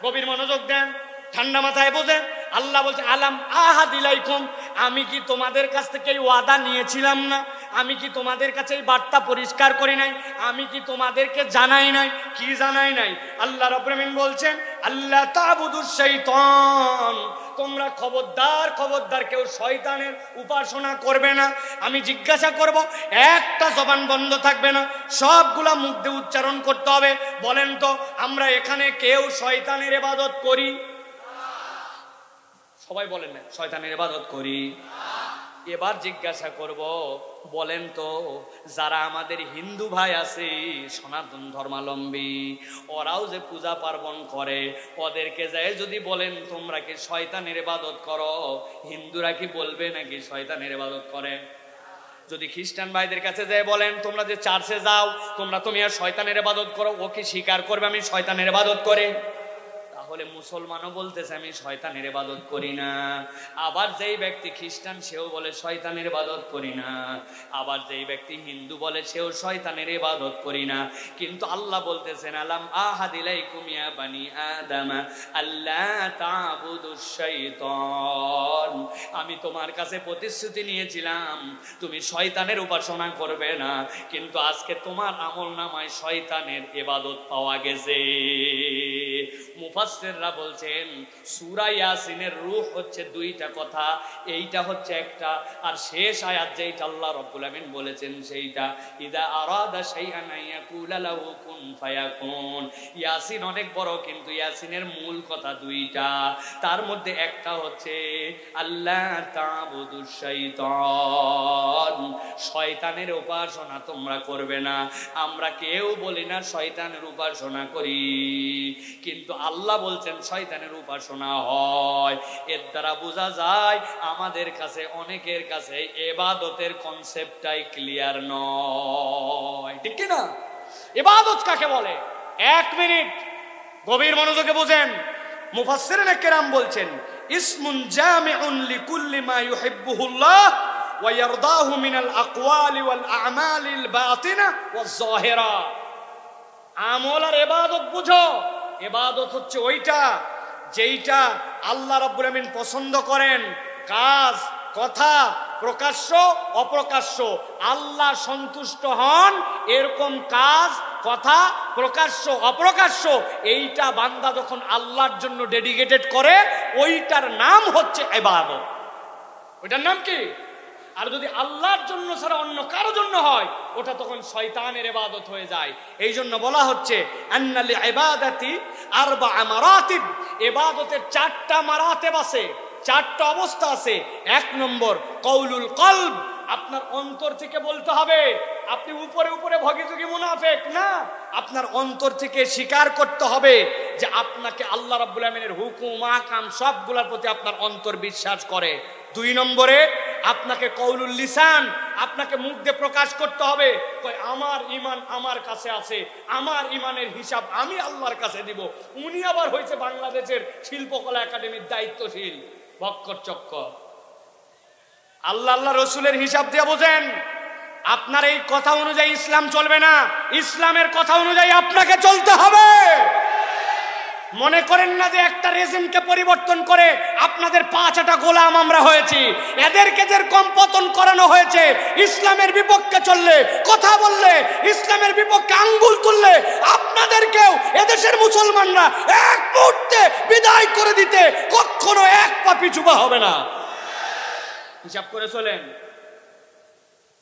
গভীর মনোযোগ দেন, ঠান্ডা মাথায় বোঝেন। আল্লাহ বলছে আলাম আহাদ ইলাইকুম, আমি কি তোমাদের কাছ থেকে এই ওয়াদা নিয়েছিলাম না? আমি কি তোমাদের কাছে এই বার্তা পরিষ্কার করি নাই? আমি কি তোমাদেরকে জানাই নাই? কি জানাই নাই? আল্লাহ রাব্বুল আলামিন বলছেন আল্লাহ তা'বুদুশ শাইতান, তোমরা খবরদার খবরদার কেউ শয়তানের উপাসনা করবে না। আমি জিজ্ঞাসা করব, একটা জবান বন্ধ থাকবে না, সবগুলা মুখ দিয়ে উচ্চারণ করতে হবে। বলেন তো আমরা এখানে কেউ শয়তানের ইবাদত করি? সবাই বলেন না শয়তানের ইবাদত করি। এবার জিজ্ঞাসা করব, বলেন তো যারা আমাদের হিন্দু ভাই আছে সনাতন ধর্মাবলম্বী, ওরাও যে পূজা পার্বণ করে, ওদেরকে যায় যদি বলেন তোমরা কি শয়তানের ইবাদত করো, হিন্দুরা কি বলবে নাকি শয়তানের ইবাদত করে? যদি খ্রিস্টান ভাইদের কাছে যায় বলেন তোমরা যে চার্চে যাও তোমরা তুমি আর শয়তানের ইবাদত করো, ও কি স্বীকার করবে আমি শয়তানের ইবাদত করি? তাহলে মুসলমানও বলতেছে আমি শয়তানের ইবাদত করি না। আবার যেই ব্যক্তি খ্রিস্টান সেও বলে শয়তানের ইবাদত করি না, আবার যেই ব্যক্তি হিন্দু বলে সেও শয়তানের ইবাদত করি না। কিন্তু আল্লাহ বলতেছেন আলাম আহাদ ইলাইকুম ইয়া বানি আদম আল্লা তা'বুদুশ শাইতান, আমি তোমার কাছে প্রতিশ্রুতি নিয়েছিলাম তুমি শয়তানের উপাসনা করবে না, কিন্তু আজকে তোমার আমলনামায় শয়তানের ইবাদত পাওয়া গেছে। মুফাসসিররা বলছেন সূরা ইয়াসিনের রূহ হচ্ছে দুইটা কথা, এইটা হচ্ছে একটা, আর শেষ আয়াত যেটা আল্লাহ রাব্বুল আলামিন বলেছেন সেইটা ইদা আরাদা শাইআন ইয়াকুলা লাহু কুন ফায়াকুন। ইয়াসিন অনেক বড় কিন্তু ইয়াসিনের মূল কথা দুইটা, তার মধ্যে একটা হচ্ছে আল্লাহ তা'বুদুশ শাইতান, শয়তানের উপাসনা তোমরা করবে না। আমরা কেউ বলি না শয়তানের উপাসনা করি, কিন্তু আল্লাহ বলছেন শয়তানের উপাসনা হয়। এর দ্বারা বোঝা যায় আমাদের কাছে অনেকের কাছে ইবাদতের কনসেপ্টটাই ক্লিয়ার নয়, ঠিক কি না? ইবাদত কাকে বলে? এক মিনিট গভীর মনোযোগে বুঝেন। মুফাসসিরিনে কেরাম বলছেন ইসমুন জামিউন লিকুল্লি মা ইউহিব্বুহুল্লাহ ওয়া ইয়ারদাহু মিনাল আকওয়ালি ওয়াল আ'মালিল বাতিনা ওয়াজ যাহিরা। আমল আর ইবাদত বুঝো, ইবাদত হচ্ছে ওইটা যেইটা আল্লাহ রাব্বুল আলামিন পছন্দ করেন, কাজ কথা প্রকাশ্য অপ্রকাশ্য আল্লাহ সন্তুষ্ট হন এরকম কাজ কথা প্রকাশ্য অপ্রকাশ্য, এইটা বান্দা যখন আল্লাহর জন্য ডেডিকেটেড করে ওইটার নাম হচ্ছে ইবাদত। ওইটার নাম কি? আর যদি আল্লাহর জন্য ছাড়া অন্য কারো জন্য হয় ওটা তখন শয়তানের ইবাদত হয়ে যায়। এই জন্য বলা হচ্ছে আন্নাল ইবাদাতি আরবা মারাতিব, ইবাদতের চারটা মারাতেব আছে, চারটা অবস্থা আছে। এক নম্বর কওলুল কলব, আপনার অন্তর থেকে বলতে হবে। আপনি উপরে উপরে ভগিযোগী মুনাফিক না, আপনার অন্তর থেকে স্বীকার করতে হবে যে আপনাকে আল্লাহ রাব্বুল আমিনের হুকুম আহকাম সবগুলোর প্রতি আপনার অন্তর বিশ্বাস করে। দুই নম্বরে আপনাকে কওলুল লিসান, আপনাকে মুখ দিয়ে প্রকাশ করতে হবে আমার ঈমান আমার কাছে আছে, আমার ঈমানের হিসাব আমি আল্লাহর কাছে দিব। উনি আবার হয়েছে বাংলাদেশের শিল্পকলা একাডেমির দায়িত্বশীল বক্কর চক্কর। আল্লাহ আল্লাহ রসুলের হিসাব দিয়ে বোঝেন। আপনার এই কথা অনুযায়ী ইসলাম চলবে না, ইসলামের কথা অনুযায়ী আপনাকে চলতে হবে। মনে করেন না যে একটা রেজিমকে পরিবর্তন করে আপনাদের 5টা গোলাম আমরা হয়েছি। এদেরকে যেরকম পতন করানো হয়েছে, ইসলামের বিপক্ষে চললে, কথা বললে, ইসলামের বিপক্ষে আঙ্গুল তুললে, আপনাদেরকেও এদেশের মুসলমানরা এক মুহূর্তে বিদায় করে দিতে কখনো এক পা পিছু পা হবে না। হিসাব করে চলেন,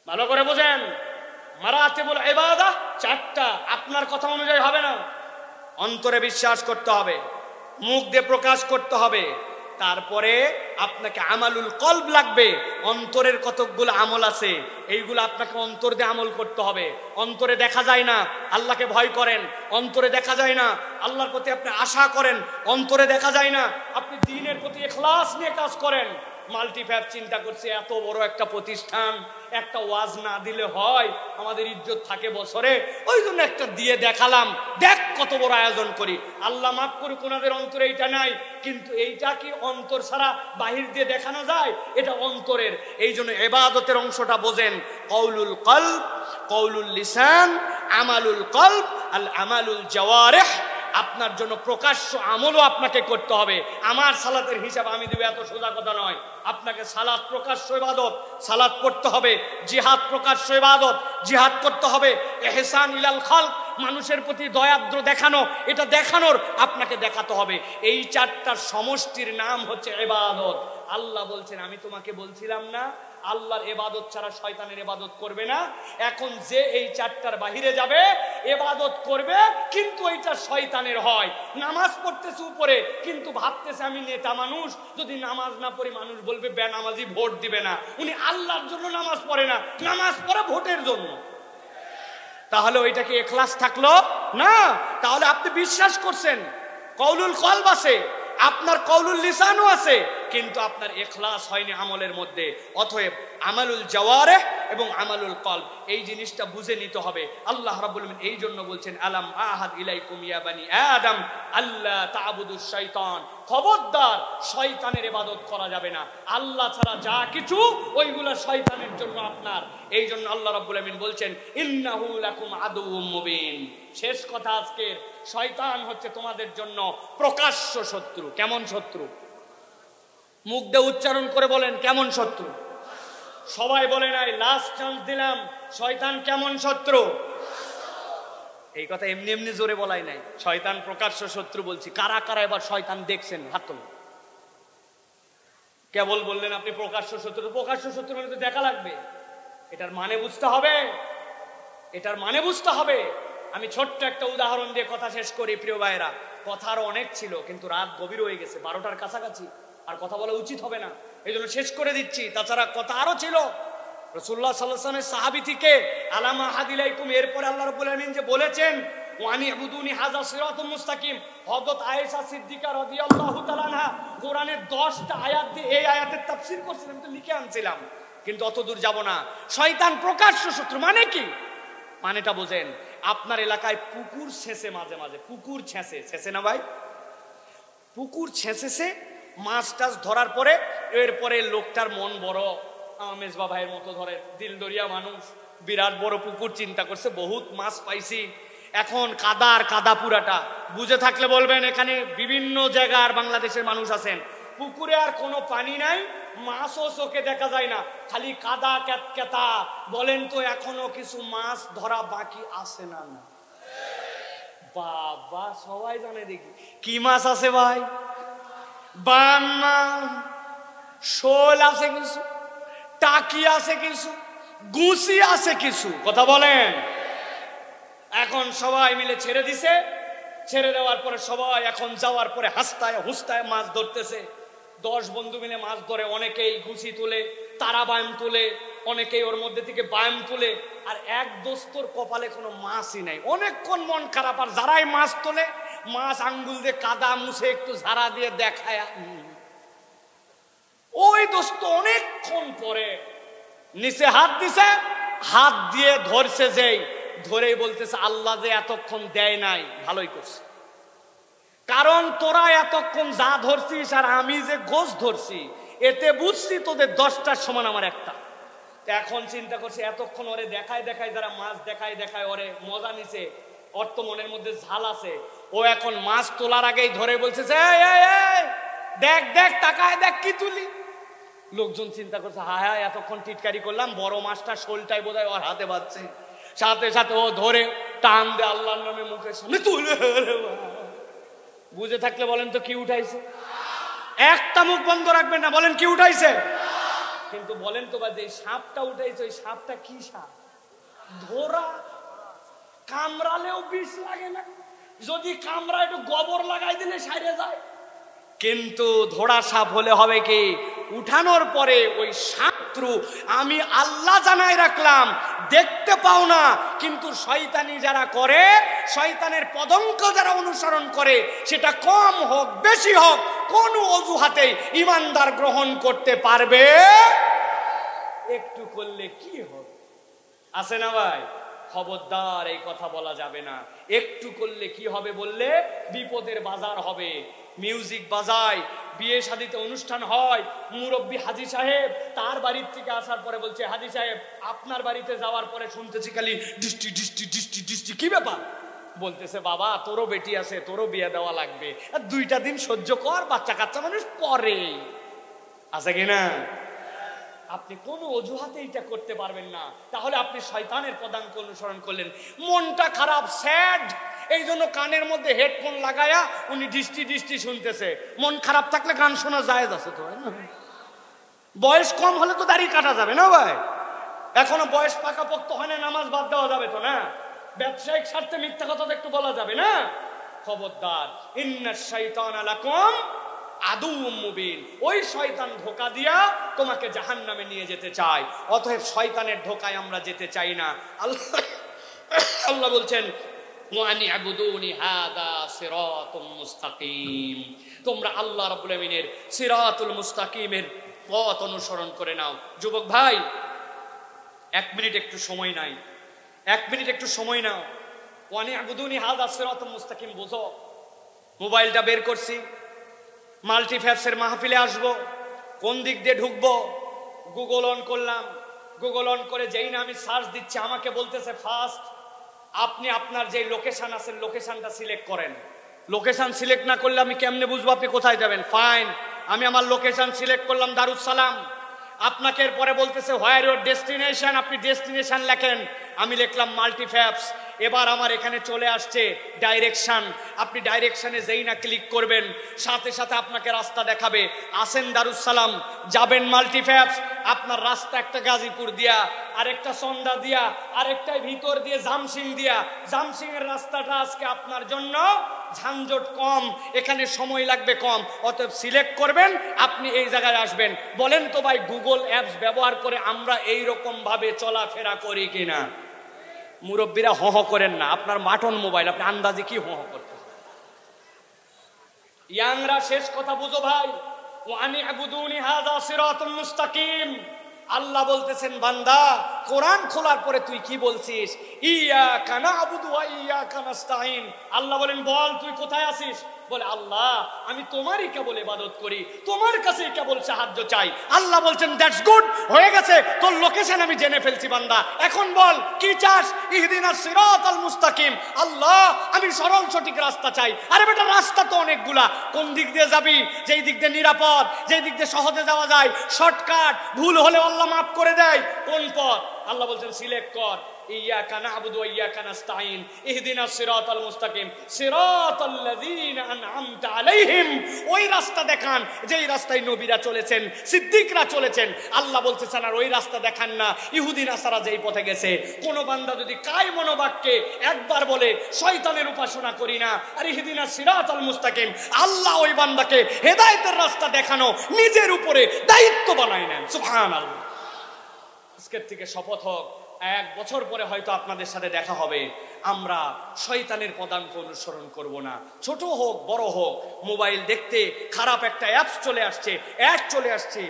ভালো করে বোঝেন। মারাতিবুল ইবাদাহ 4টা, আপনার কথা অনুযায়ী হবে না। অন্তরে বিশ্বাস করতে হবে, মুখ দিয়ে প্রকাশ করতে হবে, তারপরে আপনাকে আমালুল কলব লাগবে। অন্তরের কতকগুলো আমল আছে, এইগুলো আপনাকে অন্তর দিয়ে আমল করতে হবে। অন্তরে দেখা যায় না, আল্লাহকে ভয় করেন। অন্তরে দেখা যায় না, আল্লাহর প্রতি আপনি আশা করেন। অন্তরে দেখা যায় না, আপনি দ্বীনের প্রতি ইখলাস নিয়ে কাজ করেন। মাল্টিফ্যাব চিন্তা করছে এত বড় একটা প্রতিষ্ঠান, একটা ওয়াজ না দিলে হয়, আমাদের ইজ্জত থাকে বছরে, ওই জন্য একটা দিয়ে দেখালাম, দেখ কত বড় আয়োজন করি। আল্লাহ মাফ করুক, ওনাদের অন্তরে এইটা নাই। কিন্তু এইটা কি অন্তর ছাড়া বাহির দিয়ে দেখানো যায়? এটা অন্তরের। এই জন্য ইবাদতের অংশটা বোঝেন। কওলুল কলব, কওলুল লিসান, আমালুল কলব, আল আমালুল জাওয়ারিহ। আপনার জন্য প্রকাশ্য আমলও আপনাকে করতে হবে। আমার সালাতের হিসাব আমি দেব, এত সোজা কথা নয়। আপনাকে সালাত প্রকাশ্য ইবাদত, সালাত পড়তে হবে। জিহাদ প্রকাশ্য ইবাদত, জিহাদ করতে হবে। ইহসান ইলাল খালক, মানুষের প্রতি দয়াদ্র দেখানো, এটা দেখানোর আপনাকে দেখাতে হবে। এই 4টার সমষ্টির নাম হচ্ছে ইবাদত। আল্লাহ বলছেন, আমি তোমাকে বলছিলাম না আল্লাহর ইবাদত ছাড়া শয়তানের ইবাদত করবে না? এখন যে এই 4টার বাহিরে যাবে, ইবাদত করবে কিন্তু এটা শয়তানের হয়। নামাজ পড়তেছে উপরে, কিন্তু ভাবতেছে আমি নেতা মানুষ, যদি নামাজ না পড়ি মানুষ বলবে বেনামাজি, ভোট দিবে না। উনি আল্লাহর জন্য নামাজ পড়ে না, নামাজ পড়ে ভোটের জন্য। তাহলে ওইটা কি ইখলাস থাকলো না? তাহলে আপনি বিশ্বাস করছেন, কওলুল কলব আছে, আপনার কওলুল লিসানও আছে, কিন্তু আপনার ইখলাস হয়নি আমলের মধ্যে। অতএব আমালুল জাওয়ারিহ এবং আমালুল কলব, এই জিনিসটা বুঝে নিতে হবে। আল্লাহ রাব্বুল আলামিন এই জন্য বলছেন, আলাম আহাদ ইলাইকুম ইয়া বানি আদম আল্লাহ তা'বুদুশ শাইতান। খবরদার, শয়তানের ইবাদত করা যাবে না। আল্লাহ ছাড়া যা কিছু ওইগুলা শয়তানের জন্য আপনার। এই জন্য আল্লাহ রাব্বুল আলামিন বলছেন, ইন্নাহু লাকুম আদুউম মুবিন। শেষ কথা আজকের, শয়তান হচ্ছে তোমাদের জন্য প্রকাশ্য শত্রু। কেমন শত্রু? মুখ দিয়ে উচ্চারণ করে বলেন, কেমন শত্রু? সবাই বলে নাই, লাস্ট চান্স দিলাম। শয়তান কেমন শত্রু? এই কথা এমনি এমনি জোরে বলাই নাই, শয়তান প্রকাশ্য শত্রু বলছি। কারা কারা এবার শয়তান দেখছেন হাত তুলুন। কেবল বললেন আপনি প্রকাশ্য শত্রু। প্রকাশ্য শত্রু মানে তো দেখা লাগবে, এটার মানে বুঝতে হবে, এটার মানে বুঝতে হবে। আমি ছোট্ট একটা উদাহরণ দিয়ে কথা শেষ করি প্রিয় ভাইরা। কথা আরো অনেক ছিল, কিন্তু রাত গভীর হয়ে গেছে, 12টার কাছাকাছি, আর কথা বলা উচিত হবে না, এই জন্য শেষ করে দিচ্ছি। তাছাড়া কথা আরো ছিল। রাসূলুল্লাহ সাল্লাল্লাহু আলাইহি ওয়াসাল্লামের সাহাবী থেকে আলামা আহাদিলাইকুম, এরপরে আল্লাহ রাব্বুল আলামিন যে বলেছেন ওয়ানি ইবুদুনি হাযা সিরাতুল মুস্তাকিম, হযরত আয়েশা সিদ্দিকা রাদিয়াল্লাহু তাআলা আনহা কোরআনের 10টা আয়াত দিয়ে এই আয়াতের তাফসীর করছেন। আমি তো লিখে আনছিলাম, কিন্তু অত দূর যাব না। শয়তান প্রকাশ্য শত্রু মানে কি? মানেটা বোঝেন। আপনার এলাকায় পুকুর ছেঁচে, মাঝে মাঝে পুকুর ছেঁচে না ভাই, পুকুর ছেঁচেছে, মাছ টাছ ধরার পরে এরপরে লোকটার মন বড়, মেজবা ভাইয়ের মতো ধরেন দিলদরিয়া মানুষ, বিরাট বড় পুকুর, চিন্তা করছে বহুত মাছ পাইছি, এখন কাদা আর কাদা পুরাটা। বুঝে থাকলে বলবেন, এখানে বিভিন্ন জায়গার বাংলাদেশের মানুষ আছেন, পুকুরে আর কোনো পানি নাই, মাছও চোখে দেখা যায় না, খালি কাদা ক্যাতক্যাতা। বলেন তো এখনো কিছু মাছ ধরা বাকি আছে না? না বাবা, সবাই জানে দেখি কি মাছ আছে ভাই। বান মাছ, শোল আছে কিছু, টাকি আছে কিছু, গুছি আছে কিছু, কথা বলেন। এখন সবাই মিলে ছেড়ে দিছে, ছেড়ে দেওয়ার পরে সবাই এখন যাওয়ার পরে হাসতায় হুস্তায় মাছ ধরতেছে। 10 বন্ধু মিলে মাছ ধরে, অনেকেই গুছি তুলে, তারা বায়াম তুলে, অনেকেই ওর মধ্যে থেকে বায়াম তুলে, আর এক দোস্তর কপালে কোনো মাছই নাই। অনেকক্ষণ মন খারাপ, আর যারাই মাছ তোলে মাছ আঙ্গুল দিয়ে কাদা মুছে একটু ঝাড়া দিয়ে দেখায়। ওই দোস্ত অনেকক্ষণ পরে নিচে হাত দিছে, হাত দিয়ে ধরছে, যেই ধরেই বলতেছে আল্লাহ যে এতক্ষণ দেয় নাই, ভালোই করছে, কারণ তোরা এতক্ষণ যা ধরছিস আর আমি যে গোছ ধরছি, এতে বুঝছি তোদের 10টার সমান আমার একটা। এখন চিন্তা করছে এতক্ষণ ওরে দেখায় দেখায়, যারা মাছ দেখায় দেখায় ওরে মজা নিছে, ওর তো মনের মধ্যে ঝাল আছে, ও এখন মাছ তোলার আগেই ধরে বলছে, এই এই এই দেখ দেখ তাকায় দেখ কি তুলি। লোকজন চিন্তা করছে, হায় হায় এতক্ষণ টিটকারি করলাম, বড় মাছটা শোলটাই বোধহয় ওর হাতে বাজছে। সাথে সাথে ও ধরে টান দে আল্লাহর নামে মুখের সামনে তুলে। বুঝে থাকলে বলেন তো কি উঠাইছে? একটা মুখ বন্ধ রাখবেন না, বলেন কি উঠাইছে? কিন্তু বলেন তো বা যে সাপটা উঠাইছে ওই সাপটা কি সাপ? ধরা। কামড়ালেও বিষ লাগে না, যদি কামড়া একটু গোবর লাগাই দিলে সাইরে যায়। কিন্তু ধরা সাপ হলে হবে কি, উঠানোর পরে ওই শত্রু আমি আল্লাহ জানাই রাখলাম, দেখতে পাও না, কিন্তু শয়তানি যারা করে, শয়তানের পদঙ্ক যারা অনুসরণ করে, সেটা কম হোক বেশি হোক, কোন অজুহাতে ইমানদার গ্রহণ করতে পারবে? একটু করলে কি হবে? আছে না ভাই? খবরদার এই কথা বলা যাবে না। একটু করলে কি হবে বললে বিপদের বাজার হবে। মিউজিক বাজায়, বিয়ে শাদীতে অনুষ্ঠান হয়, মুরব্বী হাজী সাহেব তার বাড়ির থেকে আসার পরে বলছে, হাজী সাহেব আপনার বাড়িতে যাওয়ার পরে শুনতেছি খালি ডিস্টি ডিস্টি ডিস্টি ডিস্টি। কি ব্যাপার? বলতেছে, বাবা তোরও বেটি আছে, তোরও বিয়ে দেওয়া লাগবে, আর 2টা দিন সহ্য কর, বাচ্চা কাচ্চা মানুষ পরে। আছে কিনা? আপনি কোনো অজুহাতে এটা করতে পারবেন না, তাহলে আপনি শয়তানের পদাঙ্ক অনুসরণ করলেন। মনটা খারাপ, স্যাড, এই জন্য কানের মধ্যে হেডফোন লাগায়া উনি ডিস্টি ডিস্টি শুনতেছে। মন খারাপ থাকলে গান শোনা জায়েজ আছে তো? বয়স কম হলে তো দাড়ি কাটা যাবে না ভাই? এখনো বয়স পাকাপোক্ত হয় না, নামাজ বাদ দেওয়া যাবে তো না? ব্যবসায়িক স্বার্থে মিথ্যা কথা তো একটু বলা যাবে না? খবরদার, ইন্নাশ শাইতানা লাকুম আদুউম মুবিন। ওই শয়তান ধোঁকা দিয়া তোমাকে জাহান্নামে নিয়ে যেতে চায়, অতএব শয়তানের ধোঁকায় আমরা যেতে চাই না। আল্লাহ বলছেন, ওয়ানি'বুদুনি হাযা সিরাতুম মুস্তাকিম। তোমরা আল্লাহ রাব্বুল আমিনের সিরাতুল মুস্তাকিমের পথ অনুসরণ করে নাও। যুবক ভাই, 1 মিনিট একটু সময় নাই, 1 মিনিট একটু সময় নাও। ওয়ানি'বুদুনি হাযা সিরাতুম মুস্তাকিম বুঝো। মোবাইলটা বের করছি, মাল্টিফ্যাপসের মাহফিলে আসবো, কোন দিক দিয়ে ঢুকবো? গুগল অন করলাম। গুগল অন করে যেই না আমি সার্চ দিচ্ছি, আমাকে বলতেছে ফার্স্ট আপনি আপনার যে লোকেশন আছে লোকেশনটা সিলেক্ট করেন। লোকেশন সিলেক্ট না করলে আমি কেমনে বুঝবো আপনি কোথায় যাবেন? ফাইন, আমি আমার লোকেশন সিলেক্ট করলাম দারুস সালাম। আপনাকে এরপরে বলতেছে হোয়ার ইউর ডেস্টিনেশন, আপনি ডেস্টিনেশন লেখেন, আমি লিখলাম মাল্টিফ্যাপস। এবার আমার এখানে চলে আসছে ডাইরেকশন। আপনি ডাইরেকশনে যেই না ক্লিক করবেন, সাথে সাথে আপনাকে রাস্তা দেখাবে। আসেন দারুস সালাম, যাবেন মাল্টিফ্যাপস, আপনার রাস্তা একটা গাজীপুর দিয়া, আরেকটা সন্ধ্যা দিয়া, আরেকটা ভিতর দিয়ে জামসিং দিয়া। জামসিং এর রাস্তাটা আজকে আপনার জন্য ঝানজট কম, এখানে সময় লাগবে কম, অতএব সিলেক্ট করবেন, আপনি এই জায়গায় আসবেন। বলেন তো ভাই, গুগল অ্যাপস ব্যবহার করে আমরা এই রকম ভাবে চলাফেরা করি কিনা? মুরব্বীরা হহ করেন না, আপনার মাটন মোবাইল, আপনি আন্দাজে কি হহ করতে? ইয়াংরা শেষ কথা বুঝো ভাই, ওয়ানি'বুদুনি হাযা সিরাতুম মুস্তাকিম। আল্লাহ বলতেছেন, বান্দা কোরআন খোলার পরে তুই কি বলছিস? ইয়াকা না'বুদু ওয়া ইয়াকা নাস্তাঈন। আল্লাহ বলেন, বল তুই কোথায় আছিস? বলে, আল্লাহ আমি তোমারই কেবল ইবাদত করি, তোমার কাছেই কেবল সাহায্য চাই। আল্লাহ বলছেন, দ্যাটস গুড, হয়ে গেছে, তোর লোকেশন আমি জেনে ফেলছি বান্দা, এখন বল কি চাস? ইহদিনাস সিরাতাল মুস্তাকিম। আল্লাহ আমি সরল সঠিক রাস্তা চাই। আরে বেটা, রাস্তা তো অনেকগুলা, কোন দিক দিয়ে যাবি? যেই দিক দিয়ে নিরাপদ, যেই দিক দিয়ে সহজে যাওয়া যায়, শর্টকাট, ভুল হলে আল্লাহ মাফ করে দেয়, কোন পথ? আল্লাহ বলছেন সিলেক্ট কর, ইয়াকা না'বুদু ওয়া ইয়াকা নাস্তাঈন, ইহদিনাস সিরাতাল মুস্তাকিম সিরাতাল্লাযীনা আন'আমতা আলাইহিম। ওই রাস্তা দেখান যেই রাস্তায় নবীরা চলেছেন, সিদ্দিকরা চলেছেন। আল্লাহ বলতেছেন, আর ওই রাস্তা দেখান না ইহুদি নাসারা যেই পথে গেছে। কোন বান্দা যদি কায় মনোবাক্যে একবার বলে শয়তানের উপাসনা করি না আর ইহদিনাস সিরাতাল মুস্তাকিম, আল্লাহ ওই বান্দাকে হেদায়েতের রাস্তা দেখানো নিজের উপরে দায়িত্ব বানায় নেন। সুবহানাল্লাহ। আজকের থেকে শপথ হোক, 1 বছর পরে হয়তো আপনাদের সাথে দেখা হবে, আমরা শয়তানের পদাঙ্ক অনুসরণ করব না। ছোট হোক বড় হোক, মোবাইল দেখতে খারাপ একটা অ্যাপস চলে আসছে, অ্যাড চলে আসছে,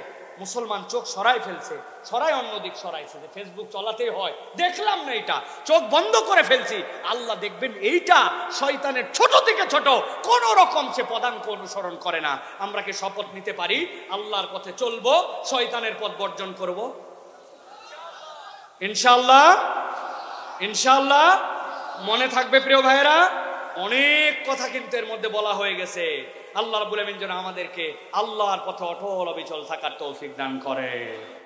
মুসলমান চোখ সরাই ফেলছে, সরাই অন্যদিক সরাইছে, যে ফেসবুক চলাতেই হয়, দেখলাম না এটা, চোখ বন্ধ করে ফেলছি। আল্লাহ দেখবেন এইটা শয়তানের ছোট থেকে ছোট কোন রকম সে পদাঙ্ক অনুসরণ করে না। আমরা কি শপথ নিতে পারি আল্লাহর পথে চলবো, শয়তানের পথ বর্জন করব? ইনশাআল্লাহ, ইনশাআল্লাহ। মনে থাকবে প্রিয় ভাইয়েরা, অনেক কথা কিন্তু এর মধ্যে বলা হয়ে গেছে। আল্লাহ রাব্বুল আমিন যেন আমাদেরকে আল্লাহর পথে অটল অবিচল থাকার তৌফিক দান করে।